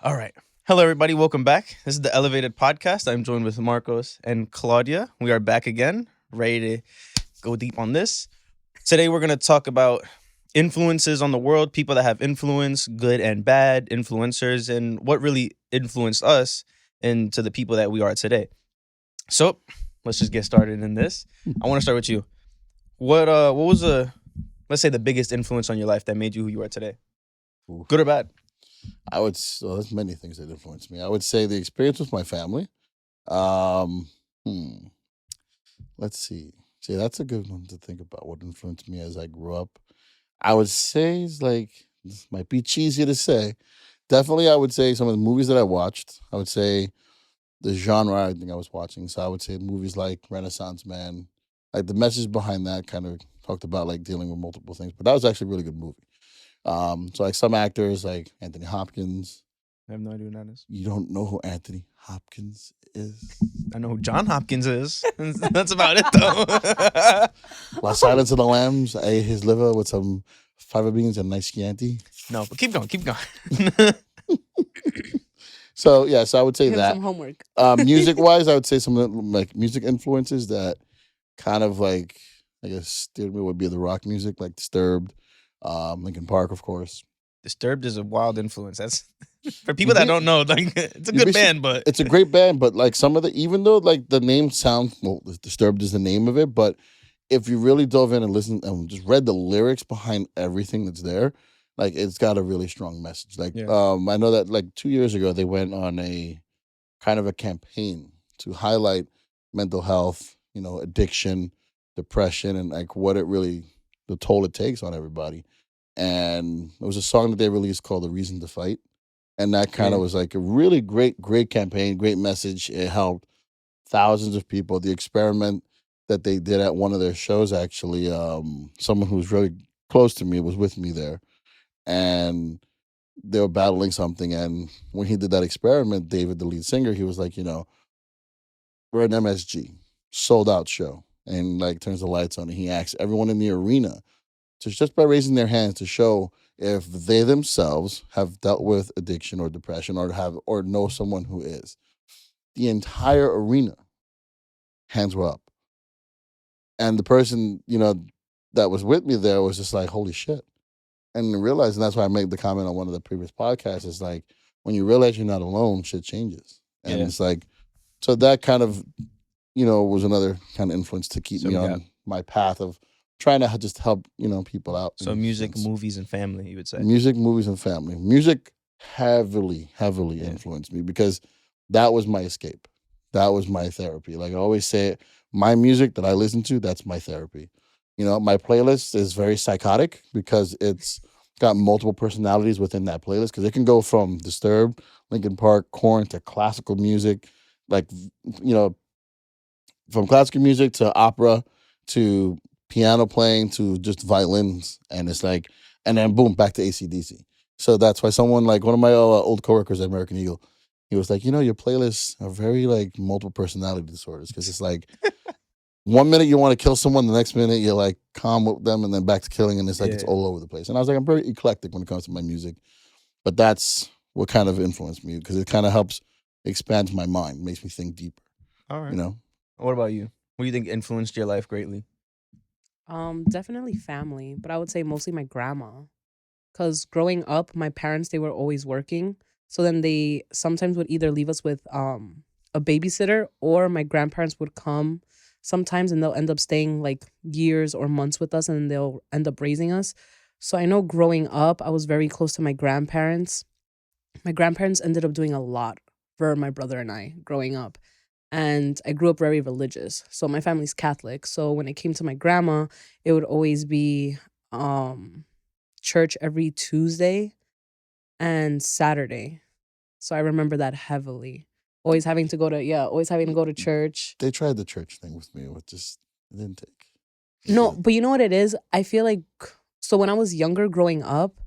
All right. Hello, everybody. Welcome back. This is the Elevated Podcast. I'm joined with Marcos and Claudia. We are back again, ready to go deep on this. Today, we're going to talk about influences on the world, people that have influence, good and bad, influencers, and what really influenced us into the people that we are today. So, let's just get started in this. I want to start with you. What was let's say the biggest influence on your life that made you who you are today? Oof. Good or bad? There's many things that influenced me. I would say the experience with my family. Um, hmm, let's see. See, that's a good one to think about. What influenced me as I grew up? I would say it's like this might be cheesy to say. Definitely, I would say some of the movies that I watched. I would say the genre I think I was watching. So I would say movies like Renaissance Man, like the message behind that kind of talked about like dealing with multiple things. But that was actually a really good movie. So like some actors like Anthony Hopkins. I have no idea who that is. You don't know who Anthony Hopkins is? I know who John Hopkins is. That's about it, though. Last Silence of the Lambs. I ate his liver with some fava beans and nice Chianti. No, but keep going. So I would say Give that. some homework. Music wise, I would say some of the, like music influences that kind of like I guess steered me would be the rock music, like Disturbed, Linkin Park, of course. Disturbed is a wild influence. That's for people that don't know. Like, it's a you'd good be band, but It's a great band, but like some of the, even though like the name sounds, well, Disturbed is the name of it, but if you really dove in and listened and just read the lyrics behind everything that's there, like it's got a really strong message. Like, Yeah. I know that like 2 years ago they went on a kind of a campaign to highlight mental health, addiction, depression, and like what it really, the toll it takes on everybody. And it was a song that they released called "The Reason to Fight," and that kind of Yeah. was like a really great campaign, great message. It helped thousands of people. The experiment that they did at one of their shows, actually, someone who was really close to me was with me there, and they were battling something. And when he did that experiment, David, the lead singer, he was like, we're an MSG, sold out show, and like turns the lights on, and he asks everyone in the arena to just by raising their hands to show if they themselves have dealt with addiction or depression or have or know someone who is. The entire arena, hands were up. And the person, that was with me there was just like, holy shit. And realizing that's why I made the comment on one of the previous podcasts is like, when you realize you're not alone, shit changes. And Yeah. it's like, so that kind of, was another kind of influence to keep So me we on got- my path of trying to just help, people out. So in a music, sense. movies, and family, you would say. Music, movies, and family. Music heavily Yeah. influenced me because that was my escape. That was my therapy. Like I always say, my music that I listen to, that's my therapy. My playlist is very psychotic because it's got multiple personalities within that playlist because it can go from Disturbed, Linkin Park, Korn to classical music, like from classical music to opera to piano playing to just violins. And it's like, and then boom, back to ACDC. So that's why someone like one of my old coworkers at American Eagle, he was like, your playlists are very like multiple personality disorders because it's like 1 minute you want to kill someone, the next minute you're like calm with them, and then back to killing, and it's like it's Yeah. all over the place. And I was like, I'm very eclectic when it comes to my music, but that's what kind of influenced me because it kind of helps expand my mind, makes me think deeper. All right. You know, What about you? What do you think influenced your life greatly? Definitely family, but I would say mostly my grandma. Cause growing up, my parents they were always working, so then they sometimes would either leave us with a babysitter or my grandparents would come sometimes and they'll end up staying like years or months with us and they'll end up raising us. So I know growing up, I was very close to my grandparents. My grandparents ended up doing a lot for my brother and I growing up. And I grew up very religious. So my family's Catholic. So when it came to my grandma, it would always be um church every Tuesday and Saturday. So I remember that heavily. Always having to go to church. they tried the church thing with me, it just it didn't take. No, but you know what it is? I feel like so when I was younger growing up,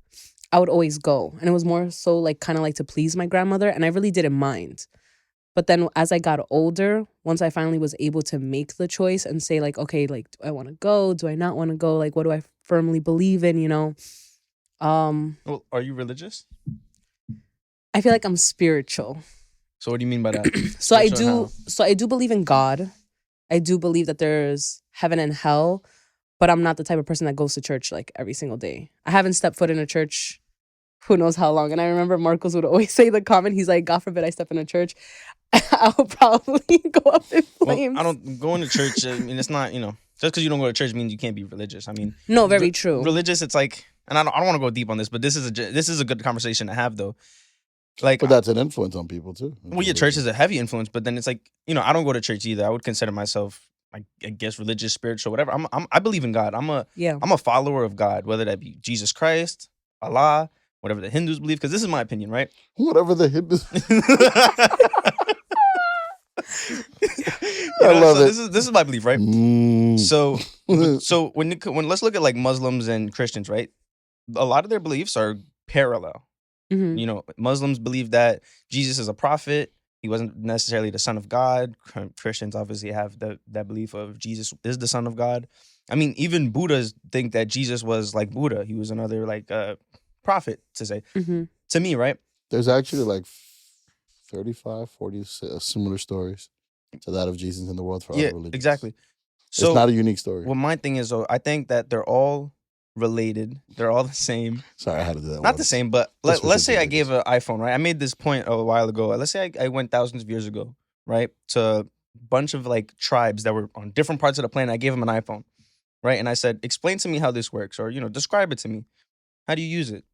I would always go. And it was more so like kind of like to please my grandmother and I really didn't mind. But then as I got older, once I finally was able to make the choice and say like, okay, like do I want to go? Do I not want to go? Like what do I firmly believe in, Well, are you religious? I feel like I'm spiritual. So what do you mean by that? So I Spiritual and do. So I do believe in God. I do believe that there's heaven and hell, but I'm not the type of person that goes to church like every single day. I haven't stepped foot in a church who knows how long. And I remember Marcos would always say the comment, he's like, God forbid I step in a church, I'll probably go up in Well, flames. I don't go into church. I mean, it's not, you know, just because you don't go to church means you can't be religious. I mean, No, very true. religious. It's like, and I don't want to go deep on this, but this is a good conversation to have though. Like, But that's an influence on people too. well, yeah, church is a heavy influence, but then it's like, you know, I don't go to church either. I would consider myself, I guess, religious, spiritual, whatever. I believe in God. I'm a follower of God, whether that be Jesus Christ, Allah, whatever the Hindus believe. Because this is my opinion, right? Whatever the hit is. You I know, love so it. this is my belief, right? Mm. So when let's look at like Muslims and Christians, right? A lot of their beliefs are parallel. Mhm. You know, Muslims believe that Jesus is a prophet. He wasn't necessarily the son of God. Christians obviously have that belief of Jesus is the son of God. I mean, even Buddhists think that Jesus was like Buddha. He was another like prophet to say. Mhm. To me, right? There's actually like 35, 40 similar stories to that of Jesus in the world for Yeah, other religions. exactly. It's So not a unique story. well, my thing is though, I think that they're all related. They're all the same. Sorry, I had to do that. Not the once. same, but This was let's say I ridiculous. gave an iPhone, right? I made this point a while ago. Let's say I went thousands of years ago, right, to a bunch of like tribes that were on different parts of the planet. I gave them an iPhone, right? And I said, explain to me how this works, or, you know, describe it to me. How do you use it?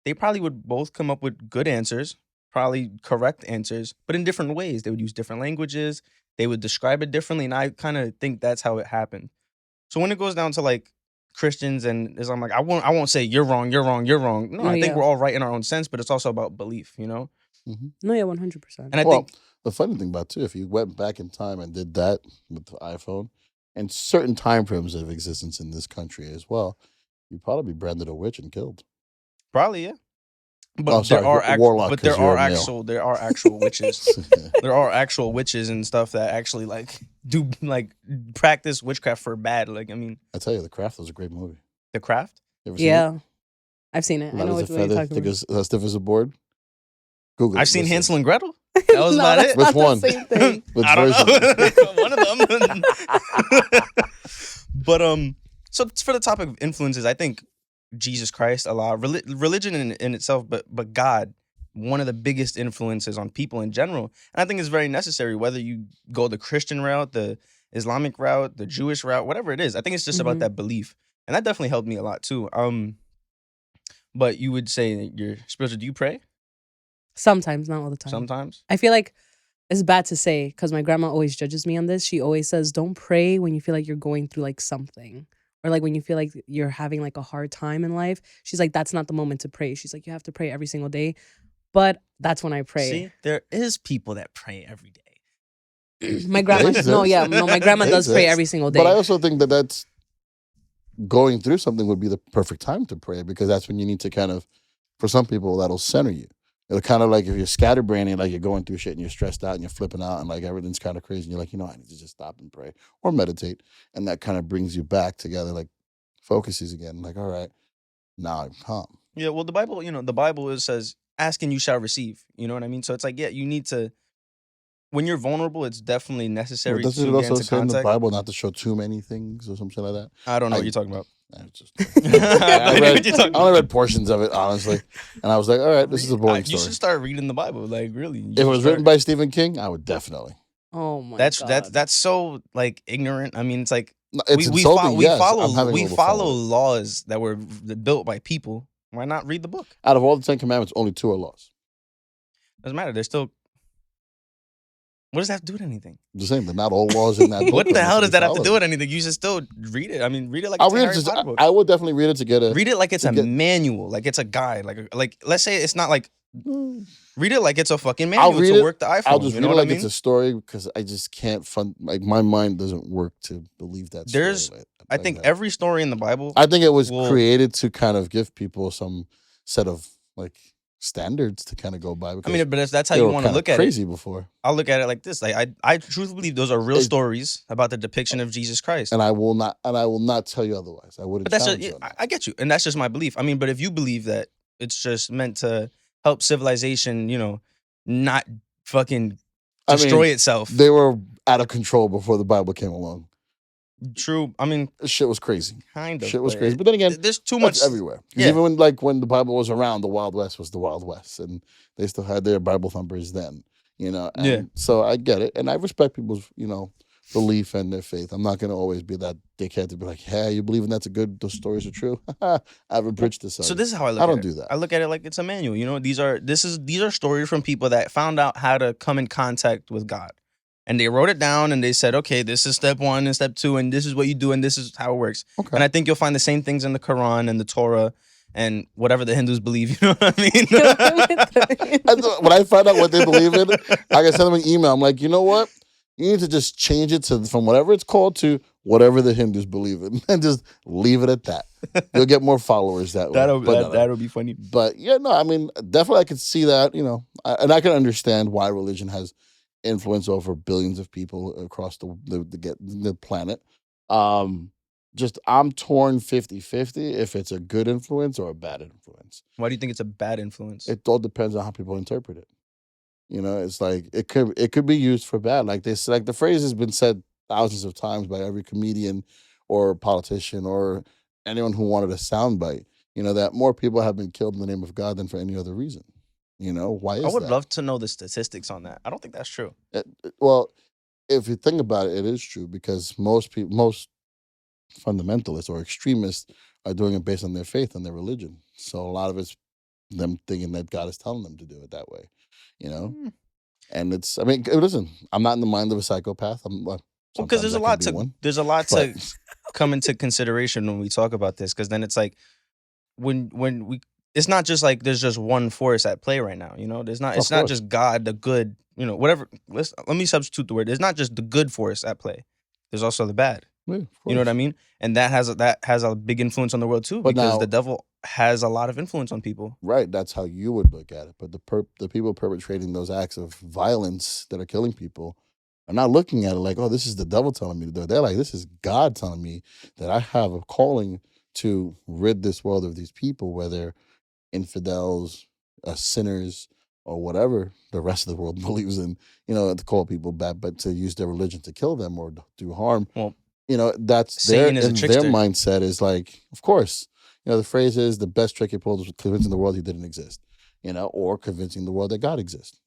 They probably would both come up with good answers, probably correct answers, but in different ways. They would use different languages. They would describe it differently. And I kind of think that's how it happened. So when it goes down to like Christians and Islam, like I won't say you're wrong, you're wrong, you're wrong. No, No, I think yeah. we're all right in our own sense, but it's also about belief, you know? No, yeah, 100%. And I Well, think the funny thing about it, too, if you went back in time and did that with the iPhone and certain time frames of existence in this country as well, you'd probably be branded a witch and killed. probably, yeah. But Oh, sorry, warlock, but 'cause you're a male. there are actual witches. There are actual witches and stuff that actually like do like practice witchcraft for bad. Like, I mean, I tell you, The Craft was a great movie. The Craft. You ever seen it? Yeah. I've seen it. I Light know as what a you're feather, talking thick about. as stiff as a board. Google it. I've seen listen. Hansel and Gretel. That was No, about that's it. Which not one? the same thing. Which I don't version? know. One of them. But so for the topic of influences, I think Jesus Christ, Allah, religion in itself, but God, one of the biggest influences on people in general. And I think it's very necessary, whether you go the Christian route, the Islamic route, the Jewish route, whatever it is. I think it's just about Mhm. that belief. And that definitely helped me a lot too. But you would say that you're spiritual. Do you pray Sometimes, not all the time. sometimes? I feel like it's bad to say because my grandma always judges me on this. She always says, don't pray when you feel like you're going through like something or like when you feel like you're having like a hard time in life. She's like, that's not the moment to pray. She's like, you have to pray every single day. But that's when I pray. See, there is people that pray every day. My grandma, They no, yeah, exist. no, my grandma They does pray exist. every single day. But I also think that that's going through something would be the perfect time to pray because that's when you need to kind of, for some people, that'll center you. It'll kind of like if you're scatterbraining, like you're going through shit and you're stressed out and you're flipping out and like everything's kind of crazy and you're like, you know, I need to just stop and pray or meditate. And that kind of brings you back together, like focuses again. Like, all right, now I'm calm. Yeah, well, the Bible, you know, the Bible says, ask and you shall receive. You know what I mean? So it's like, yeah, you need to, when you're vulnerable, it's definitely Well, necessary doesn't to it get also into say in the contact. Bible not to show too many things or something like that? I don't know what I- you're talking about. I just, I I, know what read, you're talking I only about. read portions of it, honestly. And I was like, all right, this is a boring You story. should start reading the Bible. Like, really. You If it should was start- written by Stephen King, I would definitely. Oh my that's God. that's so like ignorant. I mean, it's like No, it's we insulting, yes. I'm follow having a little fun with it. laws that were built by people. Why not read the book? Out of all the 10 Commandments, only 2 are laws. Doesn't matter. They're still. What does that have to do with anything? I'm just saying, they're not all laws in that book. What the are hell does meant to be that have to do followed. with anything? You should still read it. I mean, read it like I'll it's a read it. Harry Just, Potter book. I would definitely read it to get a. Read it like it's to a get- manual, like it's a guide. Like let's say it's not like read it like it's a fucking I'll manual read to it. work the iPhone. I'll just you read know it what like I mean? it's a story because I just can't fund. Like my mind doesn't work to believe that. There's- story I like think that. every story in the Bible. I think it was will- created to kind of give people some set of like standards to kind of go by. I Because mean, but that's how they you were want to kinda look at it. crazy before, I'll look at it like this. Like I truthfully believe those are real It- stories about the depiction of Jesus Christ. and I will not tell you otherwise. I wouldn't. But that's just, challenge you on that. I get you, and that's just my belief. I mean, but if you believe that it's just meant to help civilization, not fucking I destroy mean, itself. they were out of control before the Bible came along. True. I mean, This shit was crazy. kind of. Shit was crazy. But then again, there's too that's much. everywhere. Because Yeah. even when the Bible was around, the Wild West was the Wild West, and they still had their Bible thumpers then. And Yeah. so I get it, and I respect people's belief and their faith. I'm not going to always be that dickhead to be like, "Hey, you believe in that's a good? Those stories are true." I have a bridge to sell. So you. this is how I look I at don't it. do that. I look at it like it's a manual. These are stories from people that found out how to come in contact with God. And they wrote it down and they said, okay, this is step 1 and step 2, and this is what you do, and this is how it works. Okay. And I think you'll find the same things in the Quran and the Torah and whatever the Hindus believe. You know what I mean? When I find out what they believe in, I can send them an email. I'm like, you know what? You need to just change it from whatever it's called to whatever the Hindus believe in, and just leave it at that. You'll get more followers that way. That'll be funny. But yeah, no, I mean, definitely I could see that, and I can understand why religion has influence over billions of people across the planet. Just I'm torn 50-50 if it's a good influence or a bad influence. Why do you think it's a bad influence? It all depends on how people interpret it. It's like it could be used for bad. Like this, like the phrase has been said thousands of times by every comedian or politician or anyone who wanted a soundbite. That more people have been killed in the name of God than for any other reason. Why is that? I would love to know the statistics on that. I don't think that's true. Well, if you think about it, it is true because most fundamentalists or extremists are doing it based on their faith and their religion. So a lot of it's them thinking that God is telling them to do it that way, And listen, I'm not in the mind of a psychopath. Because there's a lot to come into consideration when we talk about this. Because then it's like it's not just like there's just one force at play right now. There's not. It's not just God, the good. Whatever. Let me substitute the word. There's not just the good force at play. There's also the bad. Yeah, you know what I mean? And that has a big influence on the world too, because the devil has a lot of influence on people. Right, that's how you would look at it. But the people perpetrating those acts of violence that are killing people are not looking at it like, oh, this is the devil telling me to do it. They're like, this is God telling me that I have a calling to rid this world of these people, whether infidels, sinners, or whatever the rest of the world believes in. To call people bad, but to use their religion to kill them or do harm. Well, that's Satan is a trickster. Their mindset is like, of course, the phrase is the best trick he pulled was convincing the world he didn't exist, or convincing the world that God exists.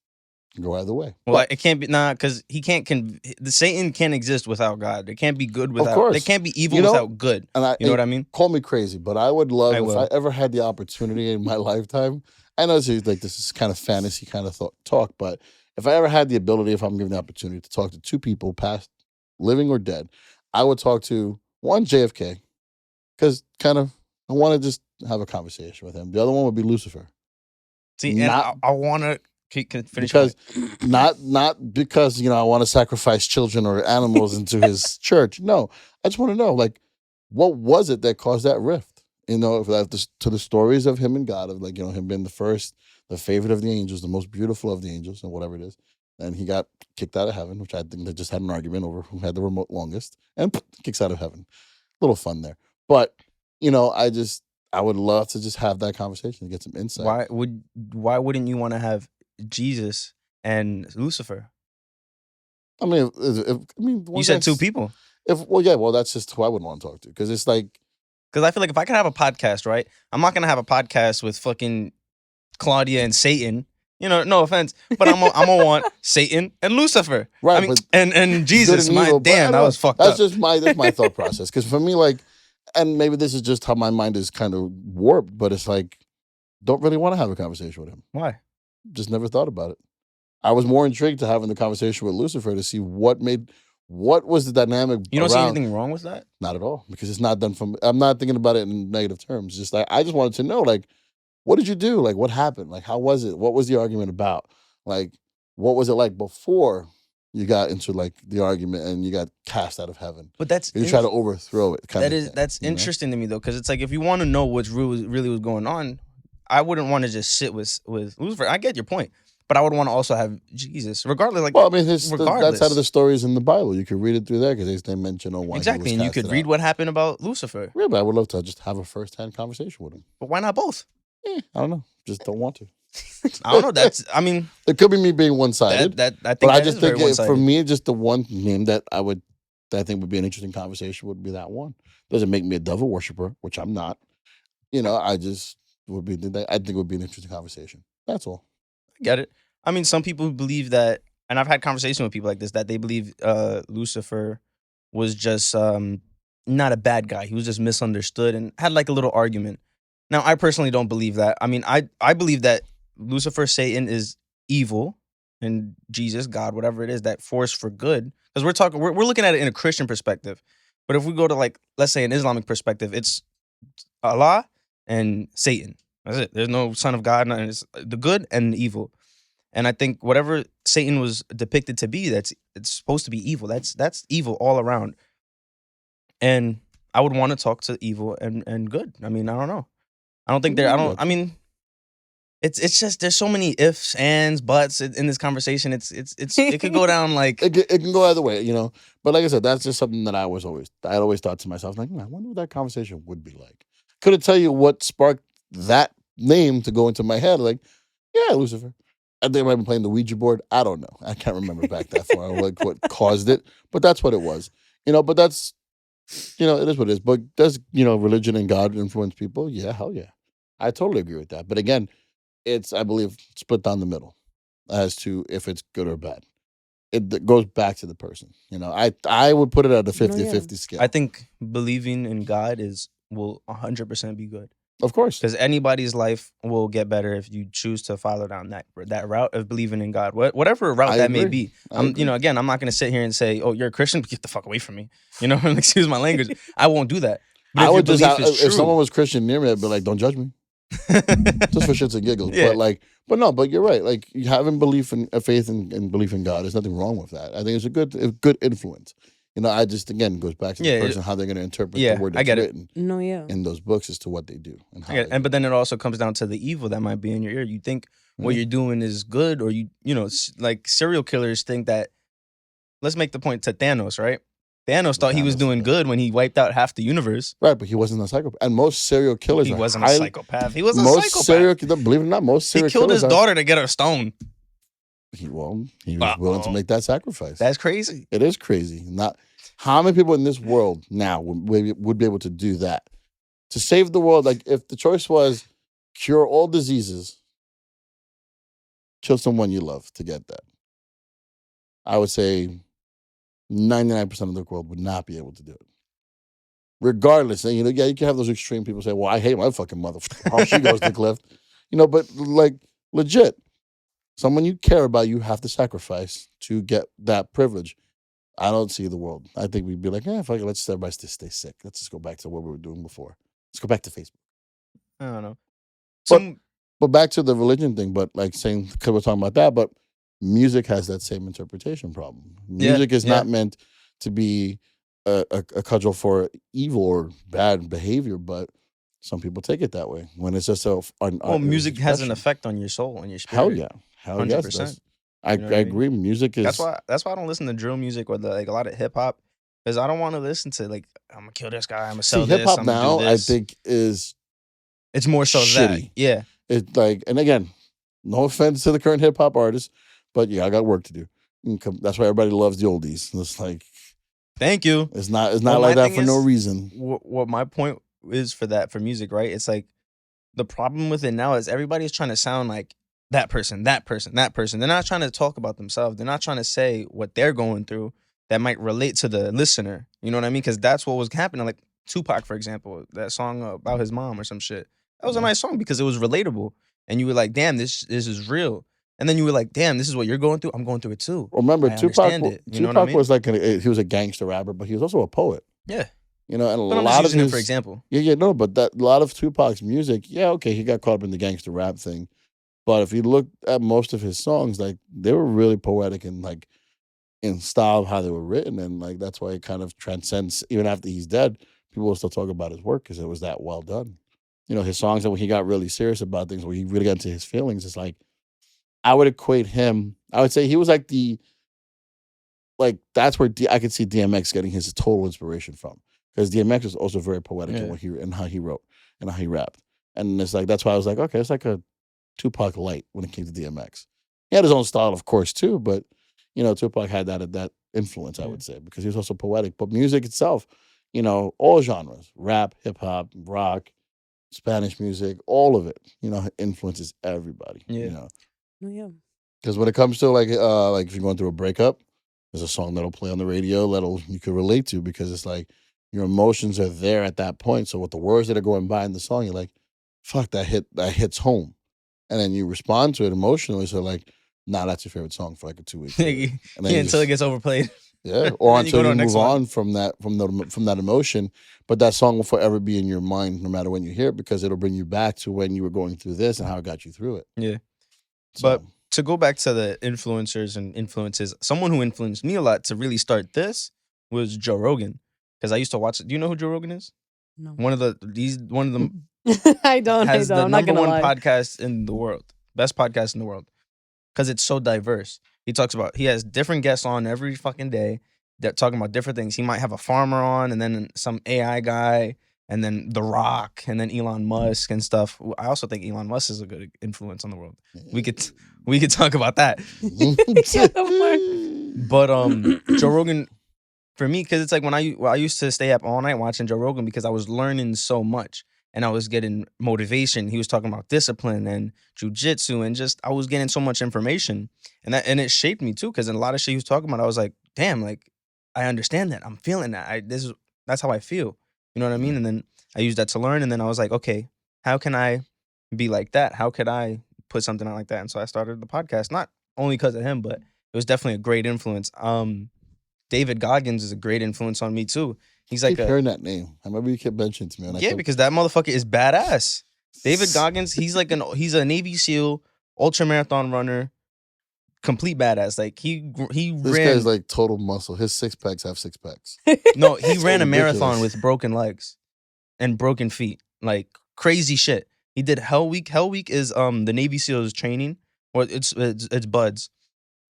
Go either way. Well, it can't be because he can't. The Satan can't exist without God. It can't be good without. Of course. There can't be evil without good. And you know what I mean? Call me crazy, but I would love if I ever had the opportunity in my lifetime. I know this is kind of fantasy kind of talk, but if I ever had the ability, if I'm given the opportunity to talk to two people, past, living or dead, I would talk to one JFK, because I want to just have a conversation with him. The other one would be Lucifer. See, and I want to finish because not because I want to sacrifice children or animals into his church. No, I just want to know, like, what was it that caused that rift? To the stories of him and God, of him being the favorite of the angels, the most beautiful of the angels, and whatever it is. And he got kicked out of heaven, which I think they just had an argument over who had the remote longest, and kicks out of heaven. Little fun there. But, I would love to just have that conversation and get some insight. Why wouldn't you want to have Jesus and Lucifer? I mean, you said two people. That's just who I would want to talk to, because it's like. Because I feel like if I could have a podcast, right, I'm not gonna have a podcast with fucking Claudia and Satan. No offense, but I'm gonna want Satan and Lucifer, right? I mean, and Jesus. That was fucked up. That's my thought process. Because for me, like, and maybe this is just how my mind is kind of warped, but it's like, don't really want to have a conversation with him. Why? Just never thought about it. I was more intrigued to having the conversation with Lucifer to see what was the dynamic. You don't see anything wrong with that? Not at all, because it's not done from. I'm not thinking about it in negative terms. Just like, I just wanted to know, like, what did you do? Like, what happened? Like, how was it? What was the argument about? Like, what was it like before you got into like the argument and you got cast out of heaven? But you try to overthrow it. That's interesting to me though, because it's like, if you want to know what's really was going on, I wouldn't want to just sit with Lucifer. I get your point, but I would want to also have Jesus, regardless. Like, well, I mean, that's out of the stories in the Bible. You could read it through there, because they mention why exactly, and you could read what happened about Lucifer. Yeah, but I would love to just have a first-hand conversation with him. But why not both? I don't know. just don't want to. I don't know. That's I mean It could be me being one-sided, that I but think I that just is very think one for sided. me, just the one name that I think would be an interesting conversation would be that one. Doesn't make me a devil worshiper, which I'm not. I just would be. I think it would be an interesting conversation. That's all. Get it? I mean, some people believe that, and I've had conversation with people like this that they believe Lucifer was just not a bad guy. He was just misunderstood and had like a little argument. Now, I personally don't believe that. I mean, I believe that Lucifer, Satan, is evil, and Jesus, God, whatever it is, that force for good. Because we're looking at it in a Christian perspective. But if we go to like, let's say, an Islamic perspective, it's Allah and Satan. That's it. There's no son of God. And it's the good and the evil. And I think whatever Satan was depicted to be, it's supposed to be evil. That's evil all around. And I would want to talk to evil and good. I mean, I don't know. I don't think there. I don't. I mean, it's just there's so many ifs, ands, buts in this conversation. It could go down like It can go either way, But like I said, that's just something that I always thought to myself, like, I wonder what that conversation would be like. Couldn't tell you what sparked that name to go into my head. Like, yeah, Lucifer. I think I might have been playing the Ouija board. I don't know. I can't remember back that far. Like what caused it, but that's what it was. But that's it is what it is. But does religion and God influence people? Yeah, hell yeah. I totally agree with that. But again, it's, I believe, split down the middle as to if it's good or bad. It goes back to the person. I would put it at a 50-50 scale. I think believing in God will 100% be good. Of course. Because anybody's life will get better if you choose to follow down that route of believing in God, whatever route that may be. Again, I'm not going to sit here and say, "Oh, you're a Christian, get the fuck away from me." Excuse my language. I won't do that. But I would just, if someone was Christian near me, I'd be like, "Don't judge me," just for shits and giggles. Yeah. But you're right. Like, having faith and belief in God, there's nothing wrong with that. I think it's a good influence. I just, again, goes back to the person, how they're going to interpret the word that's written in those books as to what they do. But then it also comes down to the evil that might be in your ear. You think what you're doing is good, or like serial killers think that, let's make the point to Thanos, right? Thanos thought he was doing good when he wiped out half the universe. Right, but he wasn't a psychopath. And most serial killers He wasn't a psychopath. He was a psychopath. Believe it or not, most serial killers... He killed his daughter to get a stone. He was willing to make that sacrifice. That's crazy. It is crazy. Not how many people in this world now would be able to do that to save the world. Like, if the choice was cure all diseases, kill someone you love to get that, I would say 99% of the world would not be able to do it. Regardless, and you can have those extreme people say, "Well, I hate my fucking mother. How she goes to the cliff," But like, legit, someone you care about, you have to sacrifice to get that privilege. I don't see the world. I think we'd be like, fuck it, let's everybody stay sick. Let's just go back to what we were doing before. Let's go back to Facebook. I don't know. But back to the religion thing, but like saying, because we're talking about that, but music has that same interpretation problem. Music is not meant to be a cudgel for evil or bad behavior, but some people take it that way when it's just music has an effect on your soul and your spirit. Hell yeah. 100%. Yes, I agree. Music is... That's why I don't listen to drill music or a lot of hip hop, because I don't want to listen to I'm gonna kill this guy, I'm gonna sell this. Hip hop now, I think, it's more so shitty. Yeah. It's like, and again, no offense to the current hip hop artists, but I got work to do. That's why everybody loves the oldies. It's like, thank you. It's not like that for no reason. What my point is for music, right? It's like, the problem with it now is everybody's trying to sound like that person. They're not trying to talk about themselves. They're not trying to say what they're going through that might relate to the listener. You know what I mean? Because that's what was happening. Like Tupac, for example, that song about his mom or some shit. That was a nice song because it was relatable. And you were like, damn, this is real. And then you were like, damn, this is what you're going through. I'm going through it too. Remember, Tupac was like, he was a gangster rapper, but he was also a poet. Yeah. And a lot of him for example. But a lot of Tupac's music, okay, he got caught up in the gangster rap thing. But if you look at most of his songs, like, they were really poetic and like in style of how they were written, and like that's why it kind of transcends. Even after he's dead, people will still talk about his work because it was that well done. His songs, that when he got really serious about things, where he really got into his feelings, it's like, I would equate him. I would say he was like that's where I could see DMX getting his total inspiration from, because DMX was also very poetic in how he wrote and how he rapped, and it's like, that's why I was like, okay, it's like a Tupac light when it came to DMX. He had his own style, of course, too, but Tupac had that influence, I would say, because he was also poetic. But music itself, all genres, rap, hip hop, rock, Spanish music, all of it, influences everybody. Yeah. Oh, yeah. Because when it comes to like if you're going through a breakup, there's a song that'll play on the radio you could relate to, because it's like your emotions are there at that point. So with the words that are going by in the song, you're like, fuck, that hits home. And then you respond to it emotionally. So like, nah, that's your favorite song for like a 2-week period. And then until it gets overplayed. Yeah, or Then you go until to you our next move one. on from that emotion. But that song will forever be in your mind, no matter when you hear it, because it'll bring you back to when you were going through this and how it got you through it. Yeah. So, But to go back to the influencers and influences, someone who influenced me a lot to really start this was Joe Rogan, because I used to watch it. Do you know who Joe Rogan is? No. One of the I don't. has the I'm not number gonna one lie. podcast in the world, best podcast in the world, because it's so diverse. He has different guests on every fucking day that talking about different things. He might have a farmer on, and then some AI guy, and then The Rock, and then Elon Musk and stuff. I also think Elon Musk is a good influence on the world. We could talk about that. But Joe Rogan, for me, because it's like when I used to stay up all night watching Joe Rogan, because I was learning so much and I was getting motivation. He was talking about discipline and jujitsu, and just I was getting so much information, and it shaped me too. Because in a lot of shit he was talking about, I was like, damn, like I understand that. I'm feeling that. That's how I feel. You know what I mean? And then I used that to learn, and then I was like, okay, how can I be like that? How could I put something out like that? And so I started the podcast, not only because of him, but it was definitely a great influence. David Goggins is a great influence on me too. He's I like keep hearing that name. I remember you kept mentioning it to me. because that motherfucker is badass. David Goggins, he's a Navy SEAL, ultra marathon runner, complete badass. Like This guy's like total muscle. His 6-packs have 6-packs. No, he ran a marathon ridiculous. with broken legs and broken feet. Like crazy shit. He did Hell Week. Hell Week is the Navy SEALs training, or it's buds.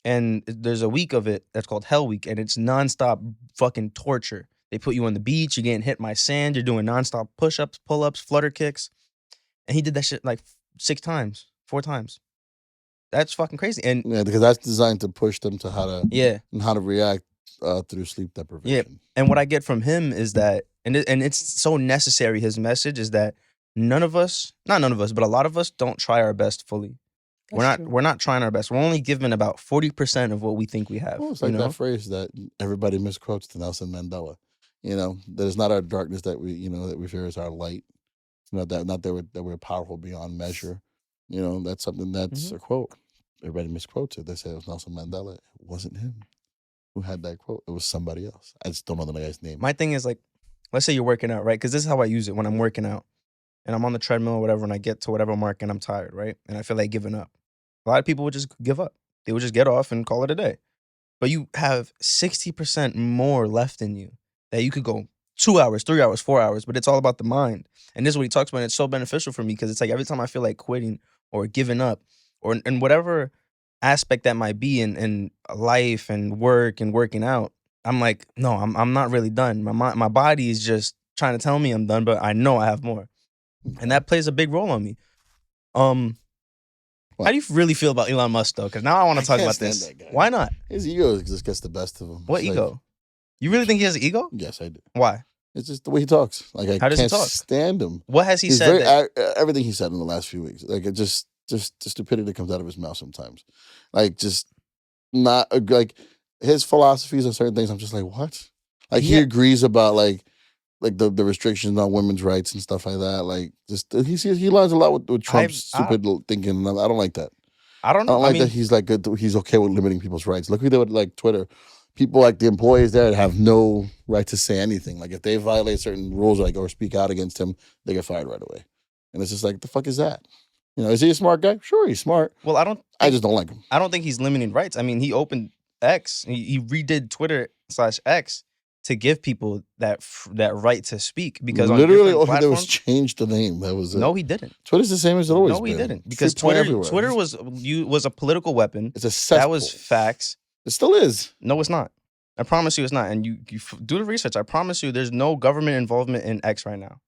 And there's a week of it that's called Hell Week, and it's nonstop fucking torture. They put you on the beach, you're getting hit by sand, you're doing nonstop push-ups, pull-ups, flutter kicks. And he did that shit like 4 times. That's fucking crazy. And Yeah, because that's designed to push them to how to react through sleep deprivation. Yeah. And what I get from him is that, and it's so necessary, his message is that not none of us, but a lot of us don't try our best fully. We're not trying our best. We're only given about 40% of what we think we have. Well, it's like that phrase that everybody misquotes to Nelson Mandela. That it's not our darkness that we fear, is our light. Not that we're powerful beyond measure. That's something that's a quote. Everybody misquotes it. They say it was Nelson Mandela. It wasn't him who had that quote. It was somebody else. I just don't know the guy's name. My thing is, like, let's say you're working out, right? Because this is how I use it when I'm working out. And I'm on the treadmill or whatever, and I get to whatever mark and I'm tired, right? And I feel like giving up. A lot of people would just give up. They would just get off and call it a day. But you have 60% more left in you that you could go 2 hours, 3 hours, 4 hours, but it's all about the mind. And this is what he talks about. And it's so beneficial for me, because it's like every time I feel like quitting or giving up, or in whatever aspect that might be in life and work and working out, I'm like, no, I'm not really done. My body is just trying to tell me I'm done, but I know I have more. And that plays a big role on me. How do you really feel about Elon Musk, though? Because now I want to talk about this. Why not? His ego just gets the best of him. What ego? You really think he has an ego? Yes, I do. Why? It's just the way he talks. Like, I How does he can't talk? stand him. What has he He's said? everything he said in the last few weeks. Like, it just the stupidity comes out of his mouth sometimes. Like, just not like his philosophies on certain things. I'm just like, what? Like, he agrees about like the restrictions on women's rights and stuff like that. Like, just he lines a lot with Trump's stupid thinking. And I don't like that. I don't like that he's like he's okay with limiting people's rights. Look what they would like Twitter. People like the employees there have no right to say anything. Like, if they violate certain rules, or speak out against him, they get fired right away. And it's just like, the fuck is that? Is he a smart guy? Sure, he's smart. Well, I just don't like him. I don't think he's limiting rights. I mean, he opened X. He redid Twitter/X to give people that right to speak, because literally on all he did platforms, was change the name. That was it. No, he didn't. Twitter's the same as it always No, he been. didn't. Because Twitter was a political weapon. It's a cesspool. That was facts. It still is. No, it's not. I promise you it's not. And you do the research. I promise you there's no government involvement in X right now.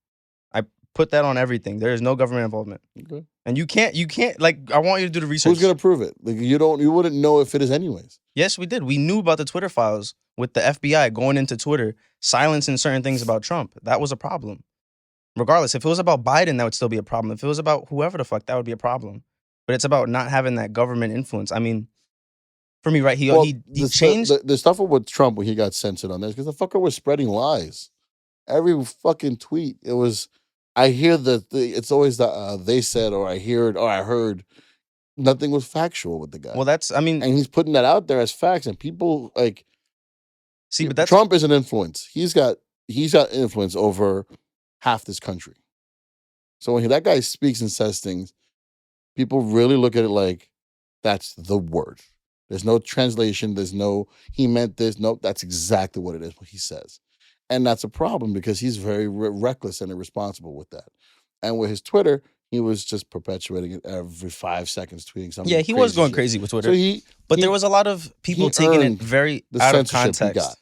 I put that on everything. There is no government involvement, Okay. and you can't like. I want you to do the research. Who's gonna prove it? Like you wouldn't know if it is anyways. Yes, we did. We knew about the Twitter files with the FBI going into Twitter, silencing certain things about Trump. That was a problem. Regardless, if it was about Biden, that would still be a problem. If it was about whoever the fuck, that would be a problem. But it's about not having that government influence. I mean, for me, right? He changed the stuff with Trump when he got censored on this because the fucker was spreading lies. Every fucking tweet, it was. I hear it's always the they said or I hear it or I heard. Nothing was factual with the guy. Well, that's I mean, and he's putting that out there as facts, and people like see, but that's Trump is an influence. He's got influence over half this country. So when that guy speaks and says things, people really look at it like that's the word. There's no translation. There's no he meant this. Nope, that's exactly what it is. What he says, and that's a problem because he's very reckless and irresponsible with that. And with his Twitter, he was just perpetuating it every 5 seconds, tweeting something. Yeah, he was going crazy with Twitter. So but there was a lot of people taking it very out of context.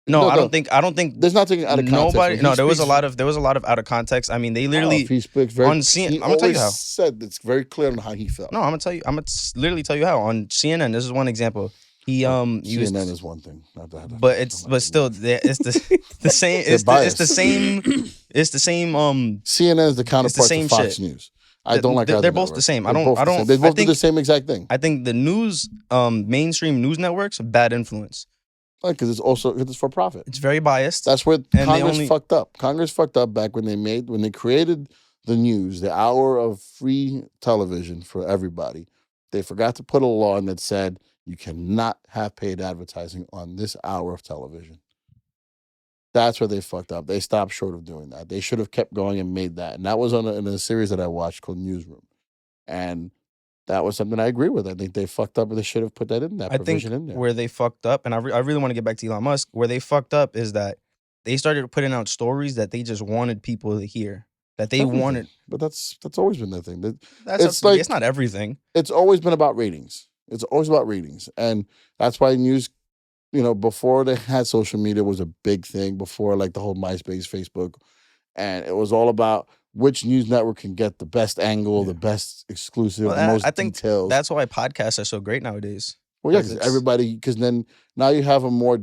No, I don't think there's not taking out of context. Nobody. No, there was a lot of out of context. I mean, they literally he speaks very. On CNN, I'm gonna tell you how. Said it's very clear on how he felt. No, I'm gonna tell you. I'm gonna literally tell you how. On CNN, this is one example. CNN is one thing, but still, it's the same. It's the same. It's the same. CNN is the counterpart to Fox News. I don't like. They're both the same. I don't. They both do the same exact thing. I think the news, mainstream news networks, bad influence. Because it's for profit. It's very biased. That's where Congress fucked up. Congress fucked up back when they created the news, the hour of free television for everybody. They forgot to put a law in that said you cannot have paid advertising on this hour of television. That's where they fucked up. They stopped short of doing that. They should have kept going and made that. And that was in a series that I watched called Newsroom. And that was something I agree with. I think they fucked up, and they should have put that in that provision in there. Where they fucked up, and I really want to get back to Elon Musk. Where they fucked up is that they started putting out stories that they just wanted people to hear. That they wanted, but that's always been their thing. It's not everything. It's always been about ratings. It's always about ratings, and that's why news. Before they had social media was a big thing. Before like the whole MySpace, Facebook, and it was all about which news network can get the best angle, the best exclusive, the most details. That's why podcasts are so great nowadays. Well, yeah, because then now you have more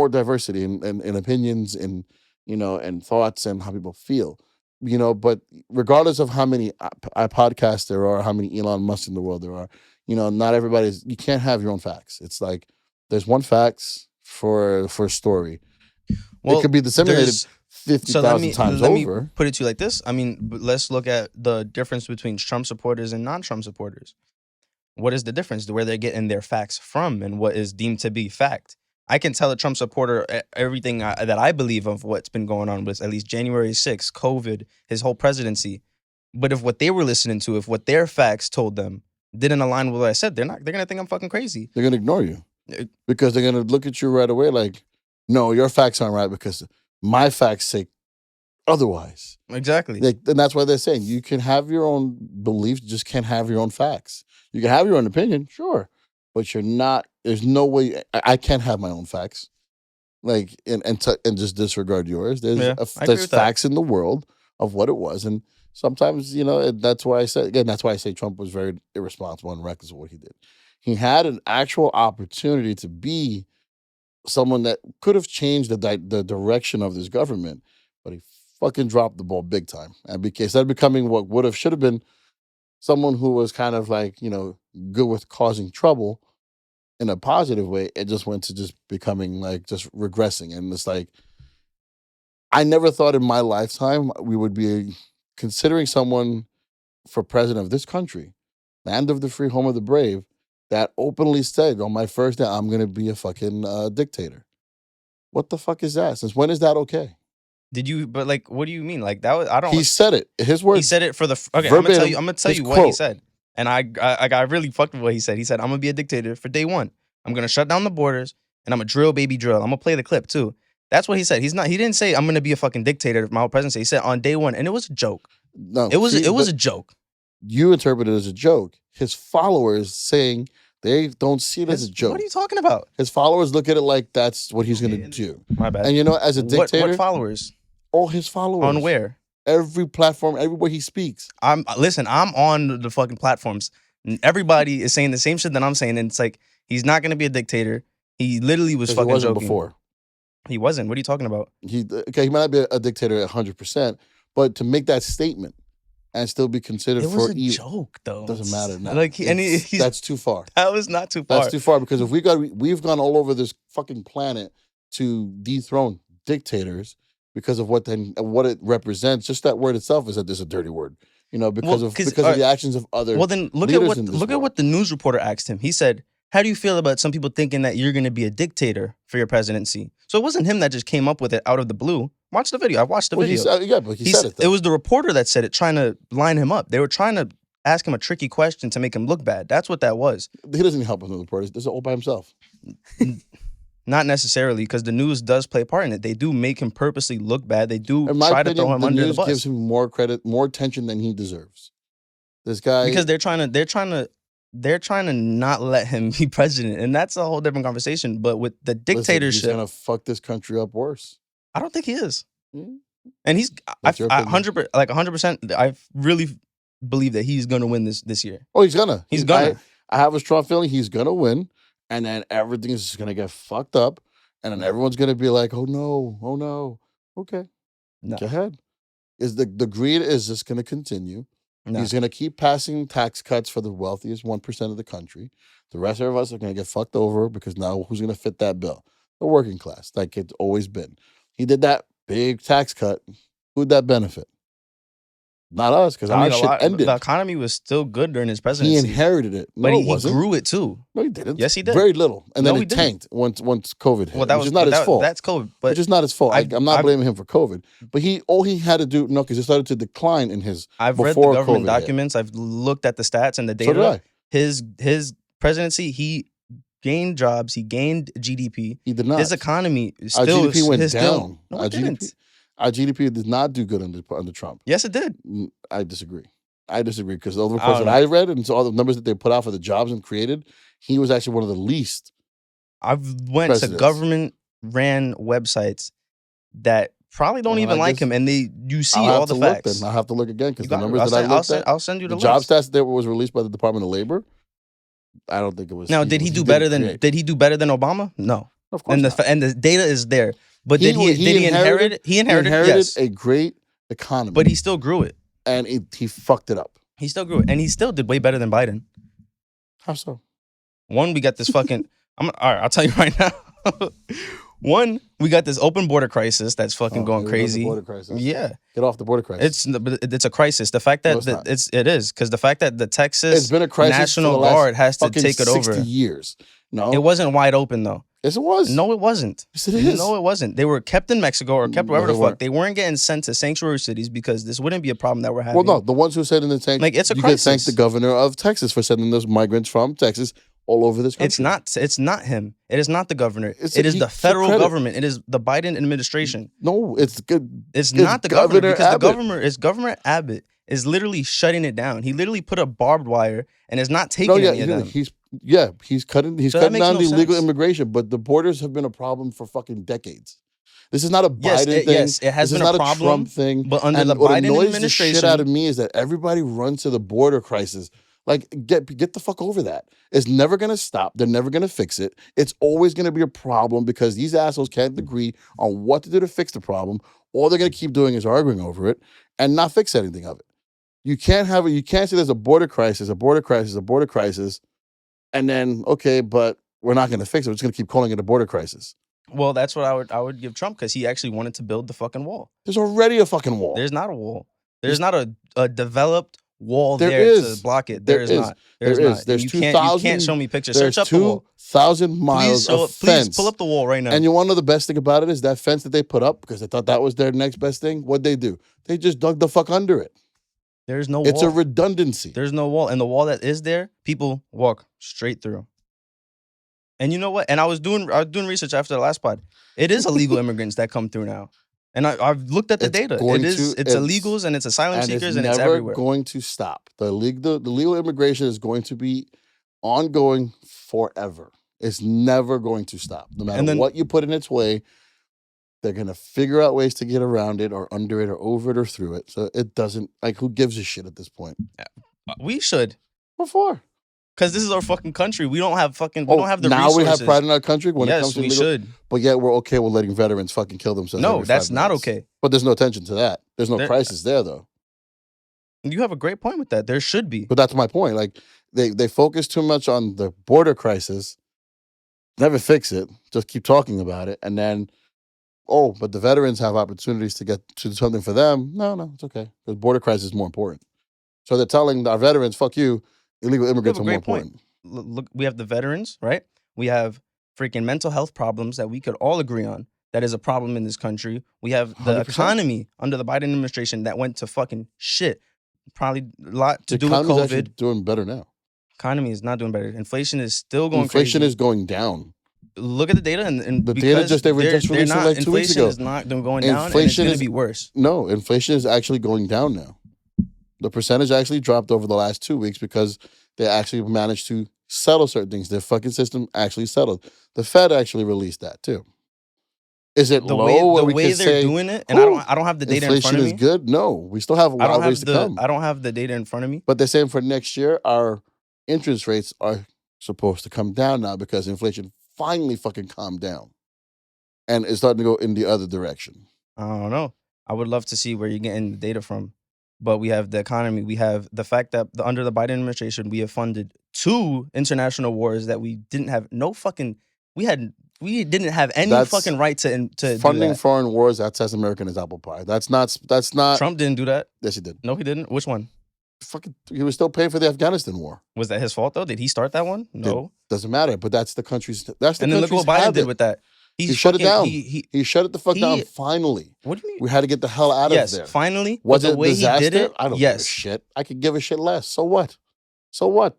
diversity in opinions and and thoughts and how people feel. But regardless of how many podcasts there are, how many Elon Musk in the world there are, not everybody's. You can't have your own facts. It's like there's one facts for a story. Well, it could be disseminated 50,000 times over. Let me put it to you like this. I mean, let's look at the difference between Trump supporters and non-Trump supporters. What is the difference? Where they're getting their facts from and what is deemed to be fact. I can tell a Trump supporter everything that I believe of what's been going on with at least January 6th, COVID, his whole presidency. But if what they were listening to, if what their facts told them didn't align with what I said, they're going to think I'm fucking crazy. They're going to ignore you because they're going to look at you right away like, no, your facts aren't right because my facts say otherwise. Exactly. And that's why they're saying you can have your own beliefs, you just can't have your own facts. You can have your own opinion, sure, but you're not. There's no way I can't have my own facts, like and just disregard yours. There's facts in the world of what it was, and sometimes that's why I said again. That's why I say Trump was very irresponsible and reckless of what he did. He had an actual opportunity to be someone that could have changed the direction of this government, but he fucking dropped the ball big time, and instead of becoming what should have been someone who was kind of like good with causing trouble in a positive way, it just went to just becoming like just regressing. And it's like I never thought in my lifetime we would be considering someone for president of this country, land of the free, home of the brave, that openly said on my first day I'm gonna be a fucking dictator. What the fuck is that? Since when is that okay? Did you? But like, what do you mean? Like that was I don't. He said it. His words. He said it for the. Okay, verbatim, I'm gonna tell you what he said, and I really fucked with what he said. He said I'm gonna be a dictator for day one. I'm gonna shut down the borders, and I'm gonna drill, baby, drill. I'm gonna play the clip too. That's what he said. He didn't say I'm gonna be a fucking dictator of my presidency. He said on day one, and it was a joke. No, it was a joke. You interpret it as a joke. His followers saying they don't see it as a joke. What are you talking about? His followers look at it like that's what he's gonna do. My bad. And as a dictator, what followers? All his followers. On where? every platform, everywhere he speaks. I'm on the fucking platforms. Everybody is saying the same shit that I'm saying, and it's like he's not gonna be a dictator. He literally was Because he fucking wasn't joking. before. He wasn't. What are you talking about? He might not be a dictator 100%, but to make that statement and still be considered It was for a joke, though. doesn't matter now. Like That's too far. That was not too far. That's too far because if we've gone all over this fucking planet to dethrone dictators because of what it represents. Just that word itself is a dirty word, because of the actions of other. Well, then look at what the news reporter asked him. He said, "How do you feel about some people thinking that you're going to be a dictator for your presidency?" So it wasn't him that just came up with it out of the blue. Watch the video. I watched the video. But he said it. It was the reporter that said it, trying to line him up. They were trying to ask him a tricky question to make him look bad. That's what that was. He doesn't help with the reporters. This is all by himself. Not necessarily, because the news does play a part in it. They do make him purposely look bad. They do try to throw him under the bus. The news gives him more credit, more attention than he deserves. This guy, because they're trying to not let him be president, and that's a whole different conversation. But with the dictatorship, he's gonna fuck this country up worse. I don't think he is, Mm. and he's That's your opinion. 100%. I really believe that he's gonna win this year. Oh, he's gonna. He's gonna. I have a strong feeling he's gonna win, and then everything is just gonna get fucked up, and then everyone's gonna be like, "Oh no." Okay, No. go ahead. The greed is just gonna continue. No. He's gonna keep passing tax cuts for the wealthiest 1% of the country. The rest of us are gonna get fucked over because now who's gonna fit that bill? The working class, like it's always been. He did that big tax cut. Who'd that benefit? Not us, because our shit ended. The economy was still good during his presidency. He inherited it. But he grew it too. No, he didn't. Yes, he did. Very little. And then it tanked once COVID hit. Which is not his fault. That's COVID. But which is not his fault. I'm not blaming him for COVID. But all he had to do, because it started to decline in his I've read the government documents. I've looked at the stats and the data. So did I. His presidency, he gained jobs, he gained GDP. He did not. His economy Our GDP went down. No, it didn't. Our GDP did not do good under Trump. Yes, it did. I disagree because all the reports that I read and all the numbers that they put out for the jobs and created, he was actually one of the least. I've went to government-ran websites that probably don't even like him, and you see all the facts. I'll have to look again because the numbers that I looked at, I'll send you the job stats that was released by the Department of Labor. I don't think it was. Now, did he do better than Obama? No, of course not. And the data is there. But did he inherit? He inherited yes. a great economy, but he still grew it, and he fucked it up. He still grew it, and he still did way better than Biden. How so? One, we got this fucking. All right, I'll tell you right now. One, we got this open border crisis that's fucking going crazy. Border crisis. Yeah, get off the border crisis. It's a crisis. The fact that it is because the fact that the Texas National Guard has to take it over. 60 years. No, it wasn't wide open though. Yes, it was. No, it wasn't. Yes, it is. No, it wasn't. They were kept in Mexico or kept wherever the fuck. They weren't getting sent to sanctuary cities because this wouldn't be a problem that we're having. Well, no, the ones who said in the tank, it's a crisis. You could thank the governor of Texas for sending those migrants from Texas all over this country. It's not him. It is not the governor. It is the federal government. It is the Biden administration. No, it's good. It's not the governor because Governor Abbott is literally shutting it down. He literally put a barbed wire and is not taking any of them. He's cutting down the illegal immigration, but the borders have been a problem for fucking decades. This is not a Biden thing. Yes, it has been a problem. A Trump thing. But under the Biden administration, the shit out of me is that everybody runs to the border crisis. Like, get the fuck over that. It's never going to stop. They're never going to fix it. It's always going to be a problem because these assholes can't agree on what to do to fix the problem. All they're going to keep doing is arguing over it and not fix anything of it. You can't say there's a border crisis, and then, okay, but we're not going to fix it. We're just going to keep calling it a border crisis. Well, that's what I would give Trump because he actually wanted to build the fucking wall. There's already a fucking wall. There's not a wall. There's not a developed wall to block it. There is not. There's not. There's you can't show me pictures. Search up the wall. 2,000 miles of fence. Please pull up the wall right now. And you want to know the best thing about it is that fence that they put up because they thought that was their next best thing. What'd they do? They just dug the fuck under it. There's no wall. It's a redundancy. There's no wall. And the wall that is there, people walk straight through. And you know what? And I was doing research after the last pod. It is illegal immigrants that come through now. And I've looked at the data. It's illegals and it's asylum seekers and it's everywhere. It's never going to stop. The legal immigration is going to be ongoing forever. It's never going to stop. No matter what you put in its way, They're going to figure out ways to get around it or under it or over it or through it. So it doesn't, like, who gives a shit at this point? We should. What for? Because this is our fucking country. We don't have the Now resources. we have pride in our country when it comes to we illegal. should. But yet we're okay with letting veterans fucking kill themselves. No, every that's 5 not minutes. okay. But there's no attention to that. There's no crisis there, though. You have a great point with that. There should be. But that's my point. Like, they focus too much on the border crisis, never fix it, just keep talking about it, and then, but the veterans have opportunities to get to do something for them. No, it's okay. The border crisis is more important. So they're telling our veterans, fuck you, illegal immigrants are more important. Look, we have the veterans, right? We have freaking mental health problems that we could all agree on. That is a problem in this country. We have the 100%. economy under the Biden administration that went to fucking shit. Probably a lot to The do with economy's actually COVID. doing better now. Economy is not doing better. Inflation is still going Inflation crazy. is going down. Look at the data, and The data they were just released not, like 2 weeks inflation ago. is not going down, and it's Inflation going to is- be worse. No, inflation is actually going down now. The percentage actually dropped over the last 2 weeks because they actually managed to settle certain things. Their fucking system actually settled. The Fed actually released that too. Is it The low? way, where we they're can say doing it, and I don't have the data in inflation front of is me. good? No, we still have a I lot don't of ways have to come. I don't have the data in front of me. But they're saying for next year, our interest rates are supposed to come down now because inflation finally fucking calmed down. And it's starting to go in the other direction. I don't know. I would love to see where you're getting the data from. But we have the economy. We have the fact that under the Biden administration, we have funded 2 international wars that we didn't have we didn't have any That's fucking right to do Funding that. foreign wars, that's as American as apple pie. That's not. Trump didn't do that. Yes, he did. No, he didn't. Which one? He was still paying for the Afghanistan war. Was that his fault though? Did he start that one? No. Doesn't matter. But that's the country's. That's the And then look country's what Biden habit. did with that. He shut it down. He He shut it the fuck down. Finally, what do you mean? we had to get the hell out of Yes, there. finally. Was but it the way disaster? he did it? I don't give a Yes. shit. I could give a shit less. So what? So what?